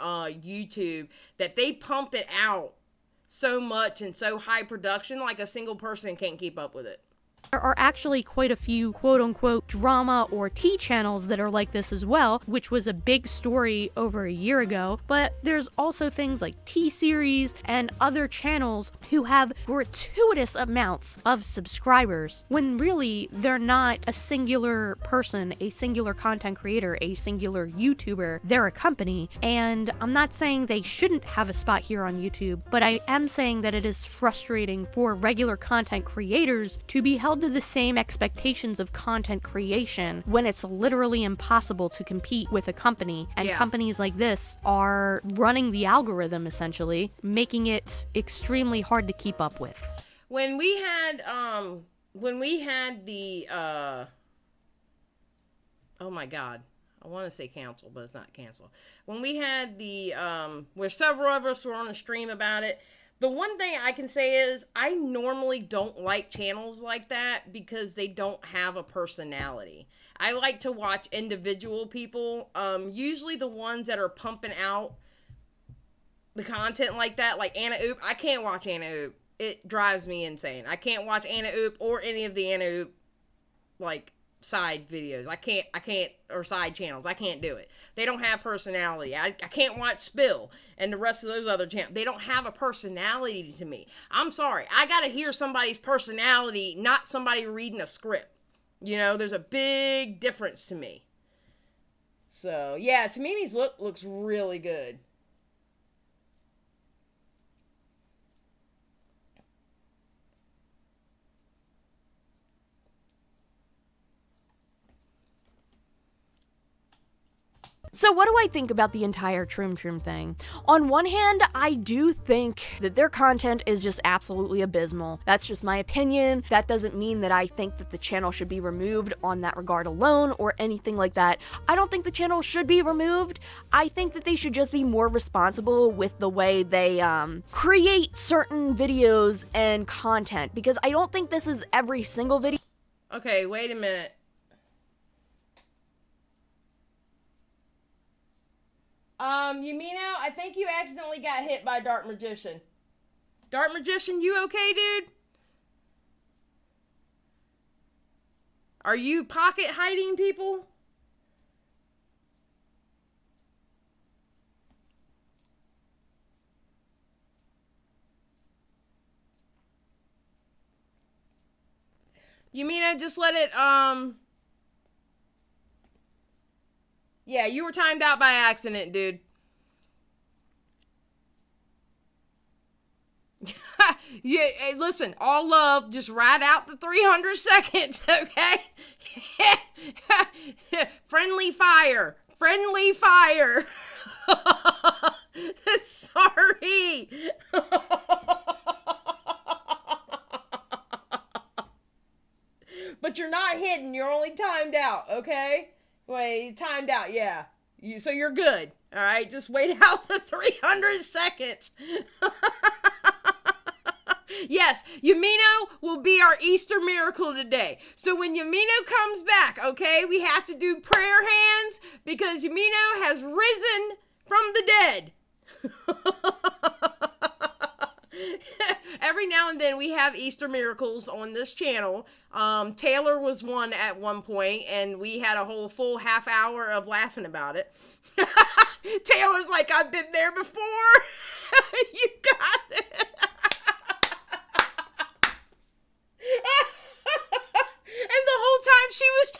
YouTube that they pump it out so much and so high production, like a single person can't keep up with it. There are actually quite a few quote-unquote drama or tea channels that are like this as well, which was a big story over a year ago, but there's also things like T-Series and other channels who have gratuitous amounts of subscribers, when really they're not a singular person, a singular content creator, a singular YouTuber. They're a company, and I'm not saying they shouldn't have a spot here on YouTube, but I am saying that it is frustrating for regular content creators to be held to the same expectations of content creation when it's literally impossible to compete with a company, and companies like this are running the algorithm, essentially making it extremely hard to keep up with. When we had the oh my god, I want to say cancel, but it's not cancel. When we had the where several of us were on a stream about it, the one thing I can say is I normally don't like channels like that because they don't have a personality. I like to watch individual people, usually the ones that are pumping out the content like that, like Anna Oop. I can't watch Anna Oop. It drives me insane. I can't watch Anna Oop or any of the Anna Oop, like, side videos. I can't, or side channels. I can't do it. They don't have personality. I can't watch Spill and the rest of those other channels. They don't have a personality to me. I'm sorry. I gotta hear somebody's personality, not somebody reading a script. You know, there's a big difference to me. So, yeah, TEHMIMI'S looks really good. So what do I think about the entire Troom Troom thing? On one hand, I do think that their content is just absolutely abysmal. That's just my opinion. That doesn't mean that I think that the channel should be removed on that regard alone or anything like that. I don't think the channel should be removed. I think that they should just be more responsible with the way they create certain videos and content, because I don't think this is every single video. Okay, wait a minute. Yumino, I think you accidentally got hit by Dark Magician. Dark Magician, you okay, dude? Are you pocket hiding people? Yumino, just let it, yeah, you were timed out by accident, dude. Yeah, hey, listen, all love, just ride out the 300 seconds, okay? Friendly fire. Friendly fire. Sorry. But you're not hidden, you're only timed out, okay? Wait, timed out, yeah. So you're good, all right? Just wait out the 300 seconds. Yes, Yumino will be our Easter miracle today. So when Yumino comes back, okay, we have to do prayer hands because Yumino has risen from the dead. Every now and then we have Easter miracles on this channel. Taylor was one at one point, and we had a whole full half hour of laughing about it. Taylor's like, I've been there before. You got it. And the whole time she was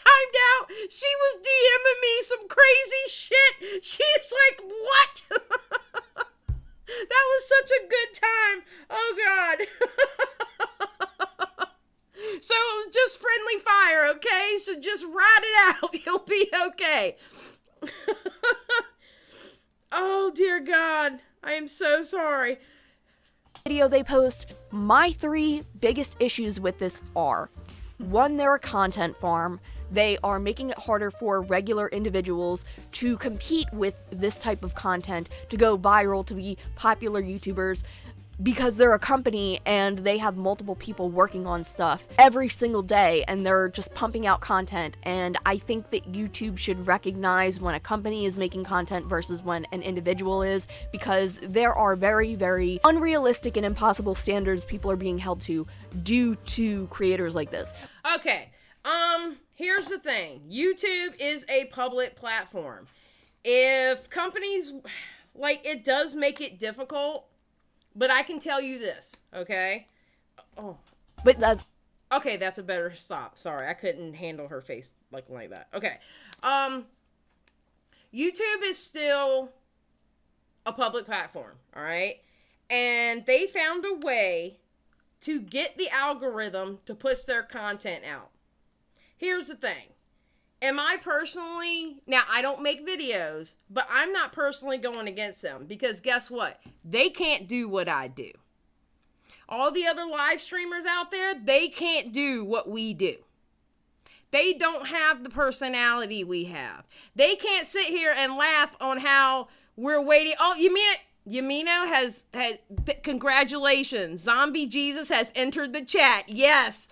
time. Oh, God. So it was just friendly fire, okay? So just ride it out. You'll be okay. Oh, dear God. I am so sorry. Video they post, my 3 biggest issues with this are: 1, they're a content farm. They are making it harder for regular individuals to compete with this type of content, to go viral, to be popular YouTubers, because they're a company and they have multiple people working on stuff every single day and they're just pumping out content. And I think that YouTube should recognize when a company is making content versus when an individual is, because there are very, very unrealistic and impossible standards people are being held to due to creators like this. Okay, here's the thing. YouTube is a public platform. If companies, like, it does make it difficult. But I can tell you this, okay? Oh. But that's... Okay, that's a better stop. Sorry, I couldn't handle her face like that. Okay. YouTube is still a public platform, all right? And they found a way to get the algorithm to push their content out. Here's the thing. Am I personally, now I don't make videos, but I'm not personally going against them, because guess what? They can't do what I do. All the other live streamers out there, they can't do what we do. They don't have the personality we have. They can't sit here and laugh on how we're waiting. Oh, you mean it? Yamino has congratulations. Zombie Jesus has entered the chat. Yes.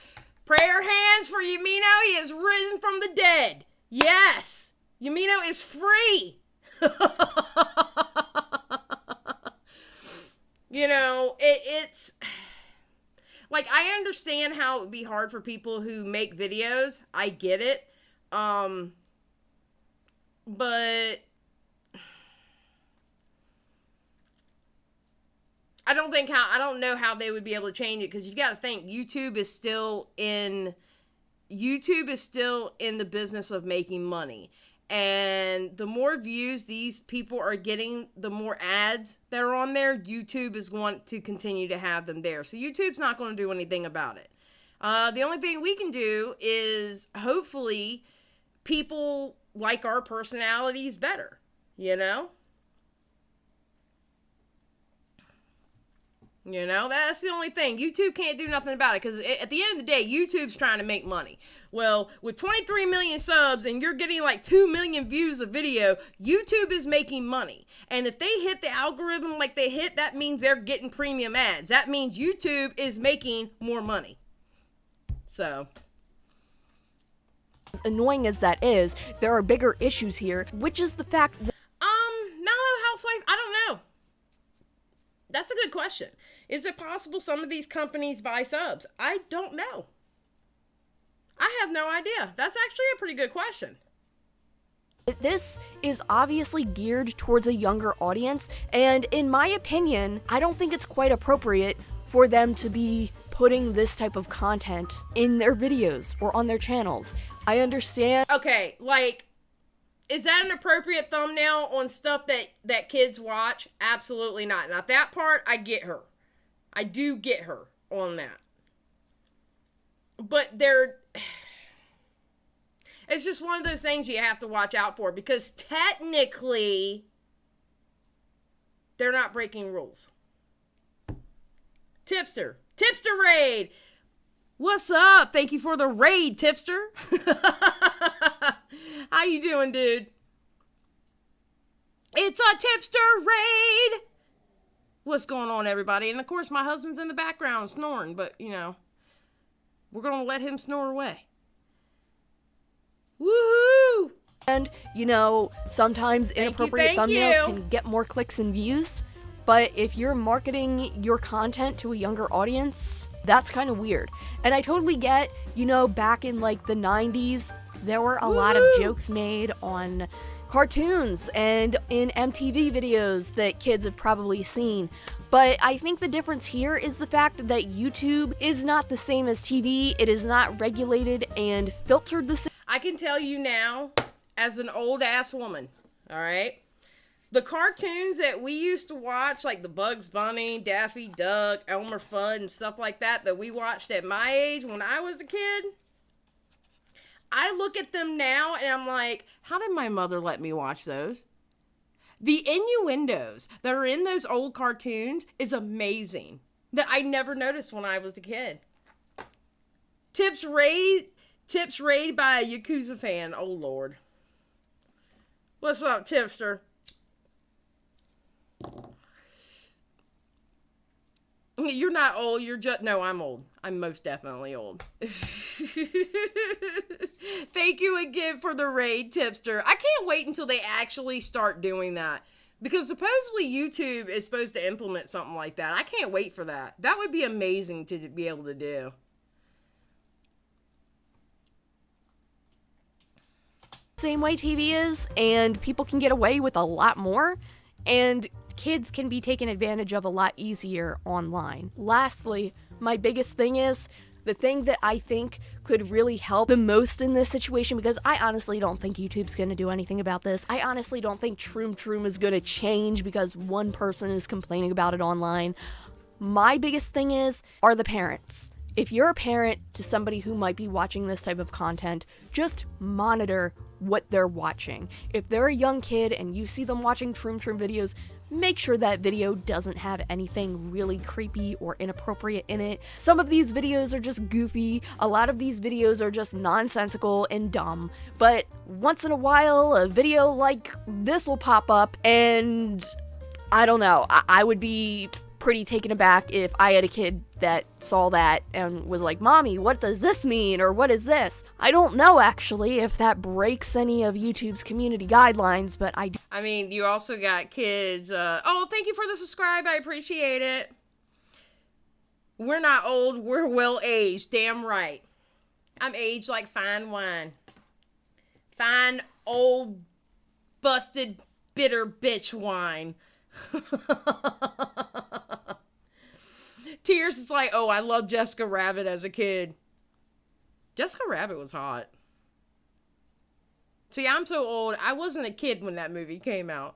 Prayer hands for Yamino. He is risen from the dead. Yes. Yamino is free. You know, it's like, I understand how it would be hard for people who make videos. I get it. But I don't know how they would be able to change it, because you got to think YouTube is still in the business of making money. And the more views these people are getting, the more ads that are on there, YouTube is going to continue to have them there. So YouTube's not going to do anything about it. The only thing we can do is hopefully people like our personalities better, you know? You know, that's the only thing. YouTube can't do nothing about it, because at the end of the day, YouTube's trying to make money. Well, with 23 million subs and you're getting like 2 million views a video, YouTube is making money. And if they hit the algorithm like they hit, that means they're getting premium ads. That means YouTube is making more money. So, as annoying as that is, there are bigger issues here, which is the fact that... Mallow Housewife, I don't know. That's a good question. Is it possible some of these companies buy subs? I don't know. I have no idea. That's actually a pretty good question. This is obviously geared towards a younger audience, and in my opinion, I don't think it's quite appropriate for them to be putting this type of content in their videos or on their channels. I understand. Okay, like, is that an appropriate thumbnail on stuff that kids watch? Absolutely not. Now, that part, I get her. I do get her on that. But it's just one of those things you have to watch out for, because technically, they're not breaking rules. Tipster raid. What's up? Thank you for the raid, Tipster. How you doing, dude? It's a tipster raid. What's going on, everybody? And of course, my husband's in the background snoring, but you know, we're gonna let him snore away. Woohoo! And you know, sometimes inappropriate thumbnails can get more clicks and views, but if you're marketing your content to a younger audience, that's kind of weird. And I totally get, you know, back in like the 90s, there were a lot of jokes made on cartoons and in MTV videos that kids have probably seen. But I think the difference here is the fact that YouTube is not the same as TV. It is not regulated and filtered the same. I can tell you now, as an old ass woman, all right? The cartoons that we used to watch, like the Bugs Bunny, Daffy Duck, Elmer Fudd, and stuff like that we watched at my age when I was a kid, I look at them now and I'm like, how did my mother let me watch those? The innuendos that are in those old cartoons is amazing, that I never noticed when I was a kid. Tips raid by a Yakuza fan. Oh, Lord. What's up, Tipster? You're not old. You're just... No, I'm old. I'm most definitely old. Thank you again for the raid, Tipster. I can't wait until they actually start doing that. Because supposedly YouTube is supposed to implement something like that. I can't wait for that. That would be amazing to be able to do. Same way TV is, and people can get away with a lot more, and kids can be taken advantage of a lot easier online. Lastly, my biggest thing is, the thing that I think could really help the most in this situation, because I honestly don't think YouTube's gonna do anything about this. I honestly don't think Troom Troom is gonna change because one person is complaining about it online. My biggest thing are the parents. If you're a parent to somebody who might be watching this type of content, just monitor what they're watching. If they're a young kid and you see them watching Troom Troom videos, make sure that video doesn't have anything really creepy or inappropriate in it. Some of these videos are just goofy, a lot of these videos are just nonsensical and dumb, but once in a while a video like this will pop up and I don't know, I would be pretty taken aback if I had a kid that saw that and was like, Mommy, what does this mean? Or what is this? I don't know actually if that breaks any of YouTube's community guidelines, but I do. I mean, you also got kids. Oh, thank you for the subscribe. I appreciate it. We're not old. We're well aged. Damn right. I'm aged like fine wine. Fine old busted bitter bitch wine. Tears is like, oh, I loved Jessica Rabbit as a kid. Jessica Rabbit was hot. See, I'm so old. I wasn't a kid when that movie came out.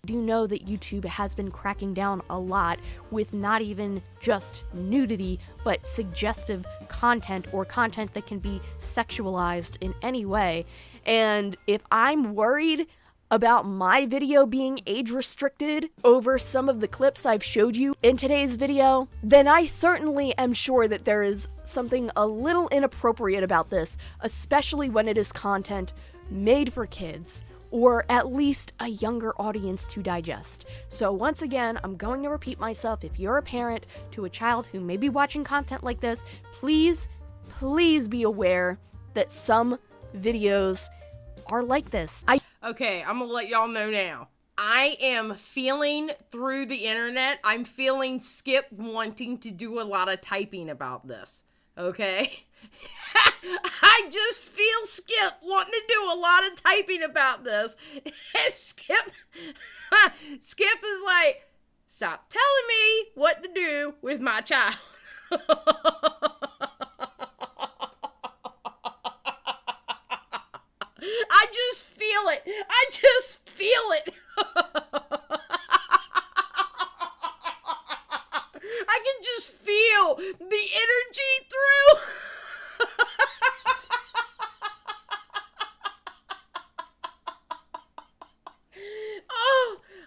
Do you know that YouTube has been cracking down a lot with not even just nudity, but suggestive content or content that can be sexualized in any way? And if I'm worried about my video being age restricted over some of the clips I've showed you in today's video, then I certainly am sure that there is something a little inappropriate about this, especially when it is content made for kids, or at least a younger audience to digest. So once again, I'm going to repeat myself. If you're a parent to a child who may be watching content like this, please be aware that some videos are like this. Okay, I'm gonna let y'all know now. I am feeling through the internet, I'm feeling Skip wanting to do a lot of typing about this. Okay? I just feel Skip wanting to do a lot of typing about this. Skip is like, stop telling me what to do with my child. I just feel it. I just feel it. I can just feel the energy through.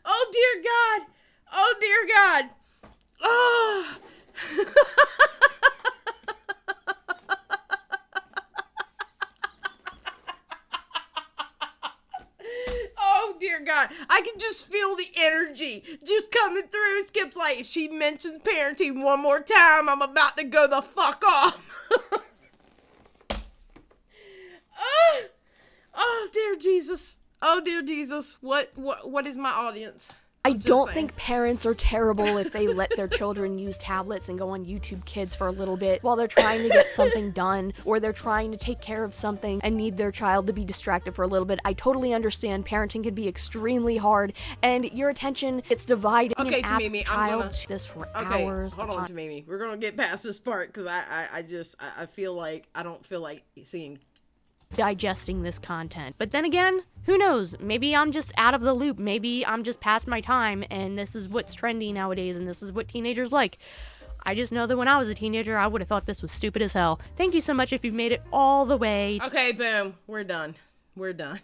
Oh dear God. Oh dear God. Oh. Oh dear God, I can just feel the energy just coming through. Skip's like, if she mentions parenting one more time, I'm about to go the fuck off. Oh dear Jesus. Oh dear Jesus. What is my audience? I don't think parents are terrible if they let their children use tablets and go on YouTube Kids for a little bit while they're trying to get something done, or they're trying to take care of something and need their child to be distracted for a little bit. I totally understand parenting can be extremely hard, and your attention gets divided. Okay, Tamimi, I'm gonna... this for okay, hours. Hold on, Tamimi. We're gonna get past this part because I feel like I don't feel like seeing... digesting this content. But then again, Who knows? Maybe I'm just out of the loop. Maybe I'm just past my time and this is what's trendy nowadays and this is what teenagers like. I just know that when I was a teenager, I would have thought this was stupid as hell. Thank you so much if you've made it all the way. Okay, boom. We're done. We're done.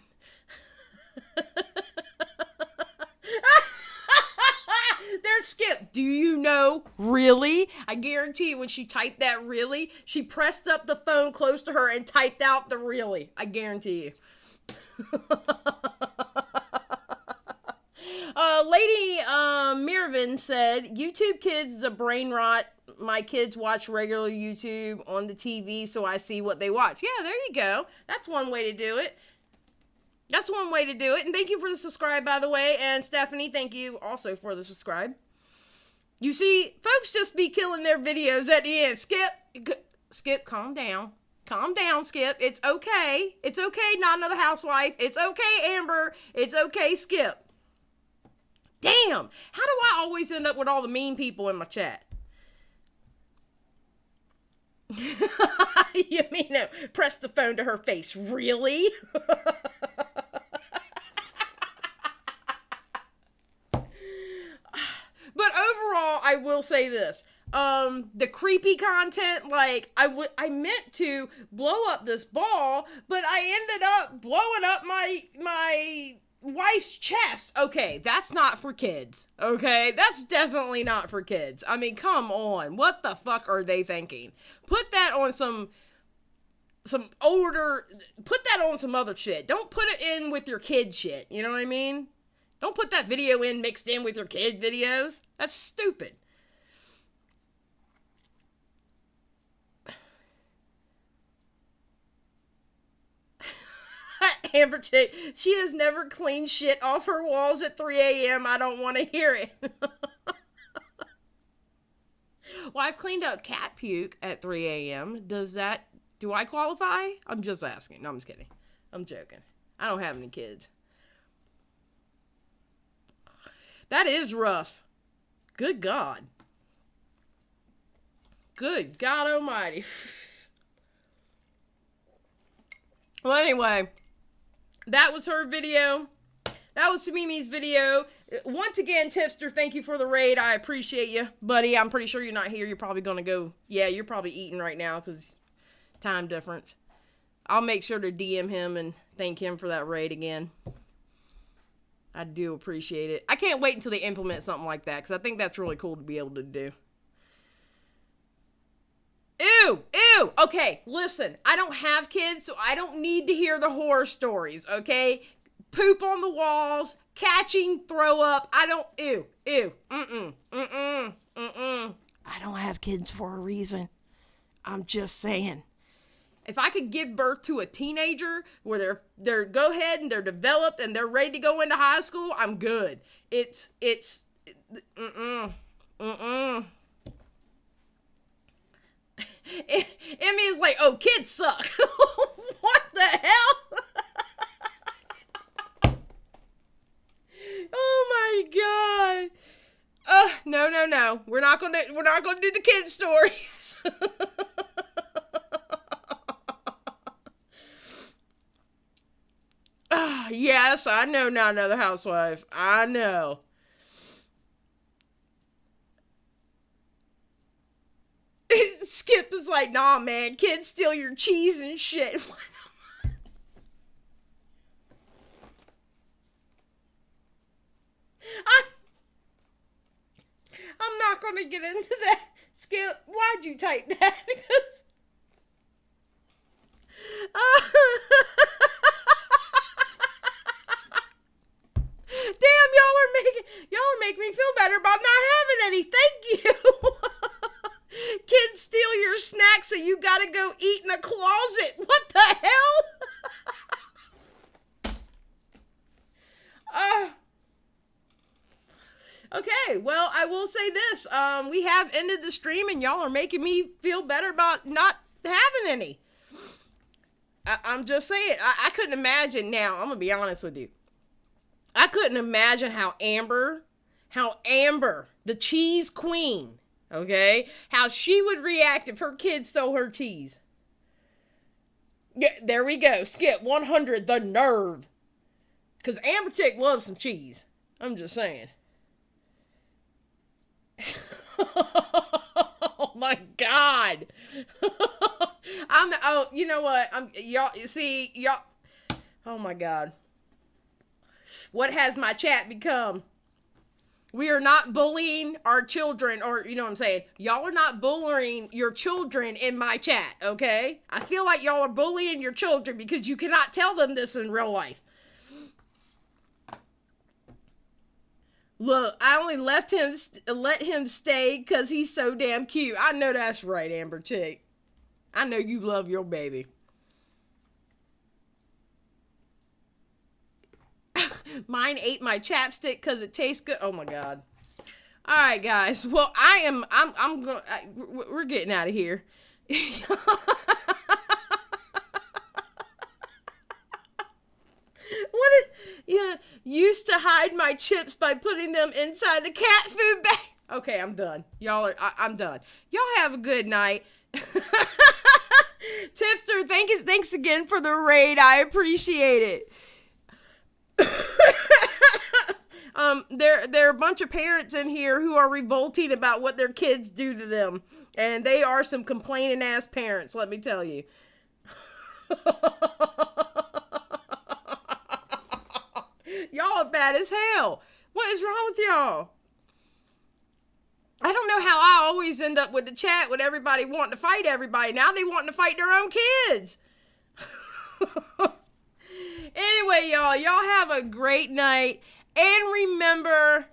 There's Skip. Do you know? Really? I guarantee you when she typed that really, she pressed up the phone close to her and typed out the really. I guarantee you. Lady Mirvin said, YouTube Kids is a brain rot. My kids watch regular YouTube on the TV, so I see what they watch. Yeah, there you go. That's one way to do it. That's one way to do it. And thank you for the subscribe, by the way. And Stephanie, thank you also for the subscribe. You see, folks just be killing their videos at the end. Skip, calm down. Calm down, Skip. It's okay. It's okay, not another housewife. It's okay, Amber. It's okay, Skip. Damn. How do I always end up with all the mean people in my chat? You mean no? Press the phone to her face. Really? But overall, I will say this. The creepy content, like, I meant to blow up this ball, but I ended up blowing up my wife's chest. Okay, that's not for kids. Okay, that's definitely not for kids. I mean, come on. What the fuck are they thinking? Put that on some older, put that on some other shit. Don't put it in with your kid shit. You know what I mean? Don't put that video in mixed in with your kid videos. That's stupid. Amber Chick, she has never cleaned shit off her walls at 3 a.m. I don't want to hear it. Well, I've cleaned up cat puke at 3 a.m. Do I qualify? I'm just asking. No, I'm just kidding. I'm joking. I don't have any kids. That is rough. Good God. Good God almighty. Well, anyway, that was her video. That was TEHMIMI'S video. Once again, Tipster, thank you for the raid. I appreciate you, buddy. I'm pretty sure you're not here. You're probably going to go. Yeah, you're probably eating right now because time difference. I'll make sure to DM him and thank him for that raid again. I do appreciate it. I can't wait until they implement something like that because I think that's really cool to be able to do. Ew, ew. Okay, listen, I don't have kids, so I don't need to hear the horror stories, okay? Poop on the walls, catching, throw up. I don't, ew. I don't have kids for a reason. I'm just saying. If I could give birth to a teenager where they're go ahead and they're developed and they're ready to go into high school, I'm good. Emmy is like, oh, kids suck. What the hell? Oh my God. No. We're not gonna do the kid stories. Yes, I know, not another housewife. I know. Skip is like, nah, man, kids steal your cheese and shit. I'm not gonna get into that. Skip, why'd you type that? Because damn, y'all are making me feel better about not having any. Thank you. Kids steal your snacks, so you gotta go eat in a closet. What the hell? Okay, well, I will say this. We have ended the stream, and y'all are making me feel better about not having any. I'm just saying. I couldn't imagine. Now, I'm gonna be honest with you. I couldn't imagine how Amber, the cheese queen, okay, how she would react if her kid stole her cheese. Yeah, there we go. Skip 100, the nerve. Because Amber Chick loves some cheese. I'm just saying. Oh my God. You know what? Y'all. Oh my God. What has my chat become? We are not bullying our children, or you know what I'm saying? Y'all are not bullying your children in my chat, okay? I feel like y'all are bullying your children because you cannot tell them this in real life. Look, I only let him stay because he's so damn cute. I know that's right, Amber Chick. I know you love your baby. Mine ate my chapstick because it tastes good. Oh my God. All right, guys. Well, we're getting out of here. Used to hide my chips by putting them inside the cat food bag. Okay, I'm done. I'm done. Y'all have a good night. Tipster, thanks again for the raid. I appreciate it. There are a bunch of parents in here who are revolting about what their kids do to them. And they are some complaining ass parents, let me tell you. Y'all are bad as hell. What is wrong with y'all? I don't know how I always end up with the chat with everybody wanting to fight everybody. Now they wanting to fight their own kids. Anyway, y'all have a great night. And remember,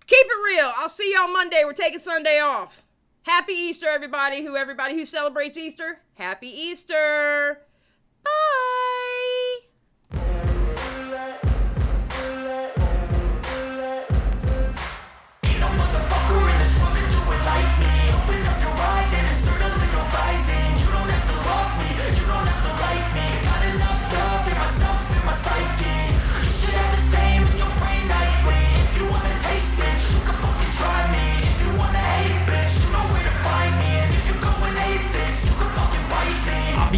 keep it real. I'll see y'all Monday. We're taking Sunday off. Happy Easter, everybody who celebrates Easter. Happy Easter. Bye.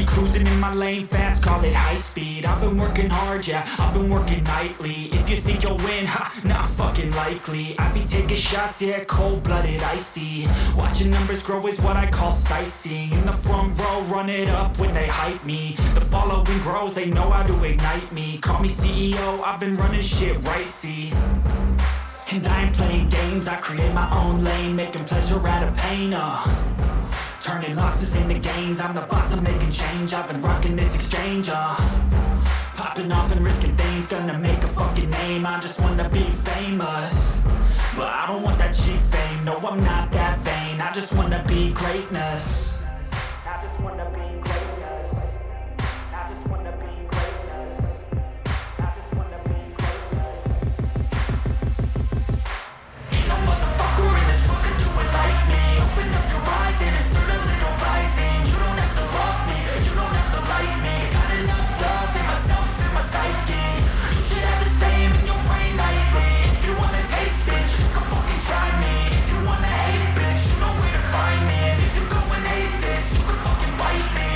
Cruising in my lane fast, call it high speed. I've been working hard, yeah, I've been working nightly. If you think you'll win, not fucking likely. I be taking shots, yeah, cold-blooded, icy. Watching numbers grow is what I call sightseeing. In the front row, run it up when they hype me. The following grows, they know how to ignite me. Call me CEO, I've been running shit right, see. And I ain't playing games, I create my own lane, making pleasure out of pain, turning losses into gains, I'm the boss, I'm making change. I've been rocking this exchange, popping off and risking things, gonna make a fucking name. I just wanna be famous, but I don't want that cheap fame. No, I'm not that vain, I just wanna be greatness. I just wanna be greatness. I just wanna be greatness. I just wanna be greatness. Ain't no motherfucker in this world can do it like me. Open up your eyes and insert a little rising. You don't have to love me, you don't have to like me. Got enough love in myself, in my psyche. You should have the same in your brain nightly. If you wanna taste, bitch, you can fucking try me. If you wanna hate, bitch, you know where to find me. And if you go and hate this, you can fucking write me.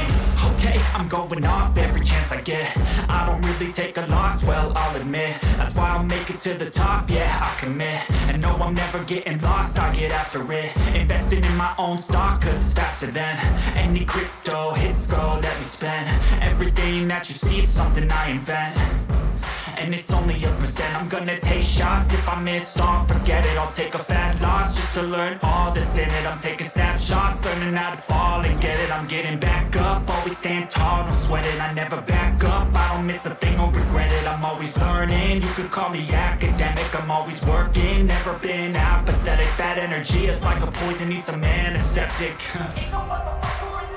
Okay, I'm going off every chance I get. I don't really take a loss, well, I'll admit. That's why I'll make it to the top, yeah, I commit. And no, I'm never getting lost, I get after it. Investing in my own stock, cause it's faster than any crypto hits go, let me spend. Everything that you see is something I invent, and it's only a percent. I'm gonna take shots, if I miss, don't forget it. I'll take a fat loss just to learn all that's in it. I'm taking snapshots, learning how to fall and get it. I'm getting back up, always stand tall, don't sweat it. I never back up, I don't miss a thing or regret it. I'm always learning, you could call me academic. I'm always working, never been apathetic. That energy is like a poison, needs some antiseptic. Ain't no motherfucker